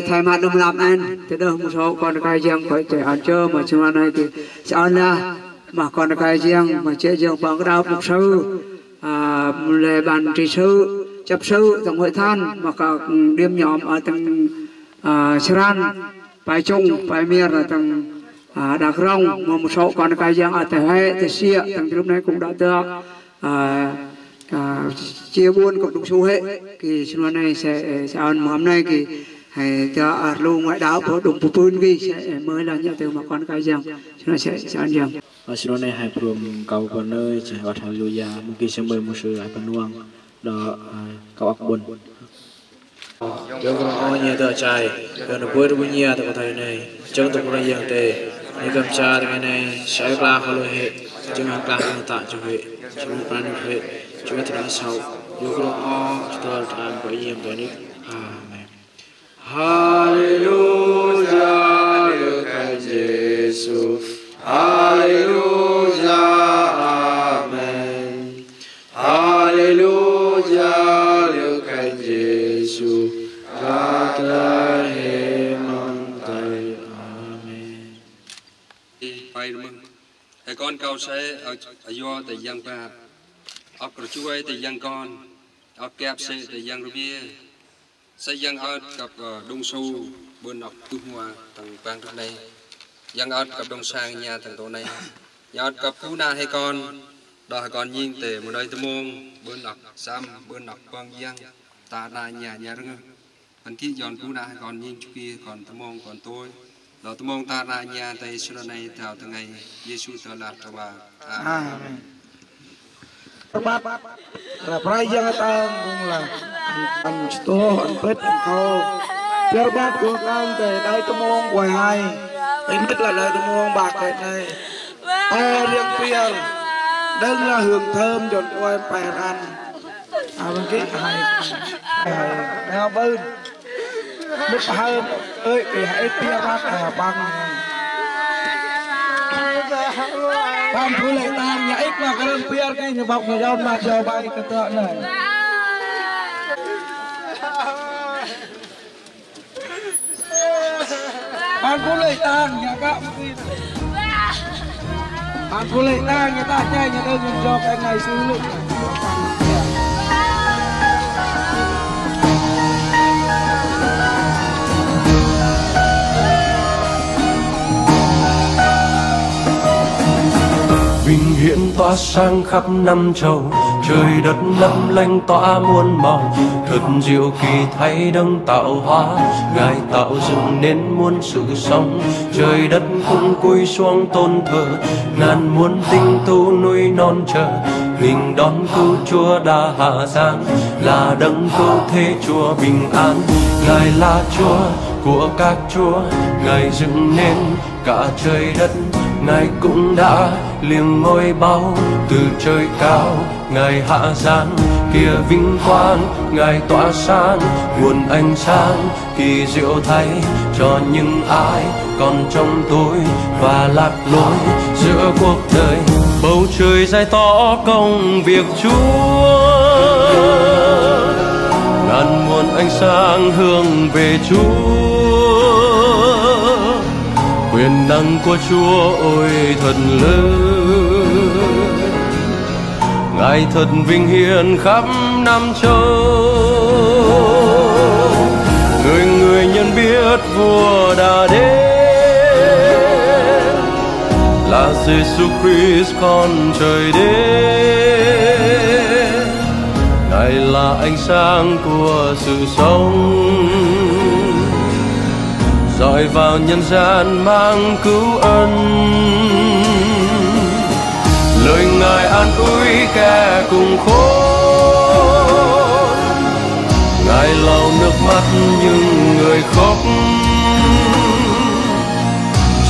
Speaker 11: Thay mặt đồng làm anh thì được một số con cái riêng phải chạy ăn chơi mà chúng này thì sao là mà con cái riêng mà chơi riêng bằng cái đạo mục sư lễ bàn trị sư chấp sư tổng hội than mà cả điểm nhóm ở tầng Sran bài chung bài miền ở tầng Đắk Rông, mà một số con cái riêng ở tại Huế, tại Sia tầng lúc này cũng đã được chia buôn cộng đồng số hệ. Thì chúng này sẽ ăn hôm nay thì hay cho ở lưu ngoại đạo của đồng phụ pun vì sẽ mới là nhận từ mà con cái riêng chúng ta sẽ ăn riêng.
Speaker 3: Ở chỗ này hai prom cầu còn nơi chỉ hoạt hành lưu gia mungkin sampai musuh hai penuang đó cầu ác buồn. Chúng con nghe tờ trai gần được bơi được nhiều từ thầy này trong tụng ra giang tề như cầm cha từ ngày này sẽ là khâu hệ chúng ăn clang tạ cho hệ chúng ăn hệ chúng ta sau
Speaker 9: Yêu thương họ chúng ta than với nhiệm với nick. Amen.
Speaker 5: Hallelujah, Đức Thánh Giêsu. Hallelujah, Amen. Hallelujah, Đức Thánh Giêsu. Các ta hiệp mong Thầy. Amen.
Speaker 10: Phải mừng. Thầy con cầu sẽ ở do Thầy giang ba. Ốc rồi chuối Thầy giang con. Ốc kẹp sẽ Thầy giang rồi bia. Sẽ giang ớt gặp đông su bên ốc tu hoa thằng bang trước đây. Giang ớt gặp đông sang nhà thằng tổ này. Giang ớt gặp cứu na hay con. Đó hay con nhìn tề một nơi tư môn. Bên ốc xăm, bên ốc quang giang. Ta na nhà rưng. Phần kỹ dọn cứu na hay con nhìn chút kia còn tư môn còn tôi. Đó tư môn ta na nhà Thầy sửa này thảo từ ngày Giêsu tờ lạc cho bà. Amen.
Speaker 9: Bác là prai yang ta cũng là anh to anh phết anh thô theo bác của con về đây tôi muốn quay hai anh biết là lời tôi muốn bạc cái này riêng phiền đây là hương thơm cho em phải ăn bên cái hay đeo bên biết hơn ơi thì hãy tia bác bằng Tam phu lệ tam nhảy mà cái đơn pier cái như bọc người đâu mà chờ bay cái tựa này. Tam phu lệ tam nhà các Tam phu lệ tam người ta chơi nhà đơn mình cho cái này xứ lụt.
Speaker 2: Vinh hiển tỏa sang khắp năm châu, trời đất lấp lánh tỏa muôn màu. Thật diệu kỳ thay đấng tạo hóa, Ngài tạo dựng nên muôn sự sống. Trời đất cũng cúi xuống tôn thờ, ngàn muôn tinh tu núi non chờ. Mình đón cứu Chúa đã hạ giáng, là đấng cứu thế Chúa bình an. Ngài là Chúa của các chúa, Ngài dựng nên cả trời đất. Ngài cũng đã liềng ngôi báu từ trời cao, Ngài hạ giáng kia vinh quang, Ngài tỏa sáng nguồn ánh sáng kỳ diệu thay cho những ai còn trong tối và lạc lối giữa cuộc đời. Bầu trời dày tỏ công việc Chúa, ngàn muôn ánh sáng hướng về Chúa. Quyền năng của Chúa ôi thật lớn, Ngài thật vinh hiển khắp năm châu. Người người nhận biết vua đã đến, là Giêsu Christ con trời đến. Ngài là ánh sáng của sự sống, dọi vào nhân gian mang cứu ân. Lời Ngài an ủi kẻ cùng khốn, Ngài lau nước mắt những người khóc.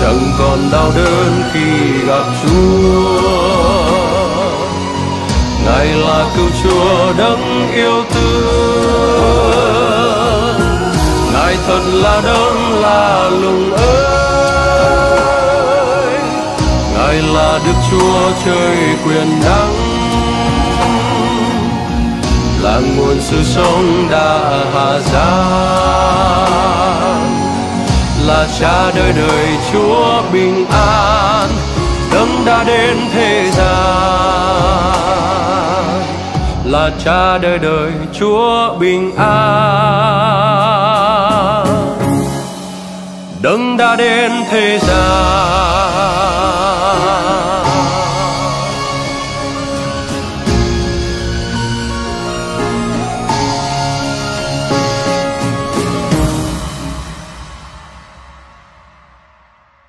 Speaker 2: Chẳng còn đau đớn khi gặp Chúa, Ngài là cứu Chúa đấng yêu thương. Ngài thật là đấng là lùng ơi, Ngài là Đức Chúa trời quyền năng, là nguồn sự sống đã hạ giáng, là Cha đời đời Chúa bình an, đấng đã đến thế gian, là Cha đời đời Chúa bình an, đấng đã đến thế gian.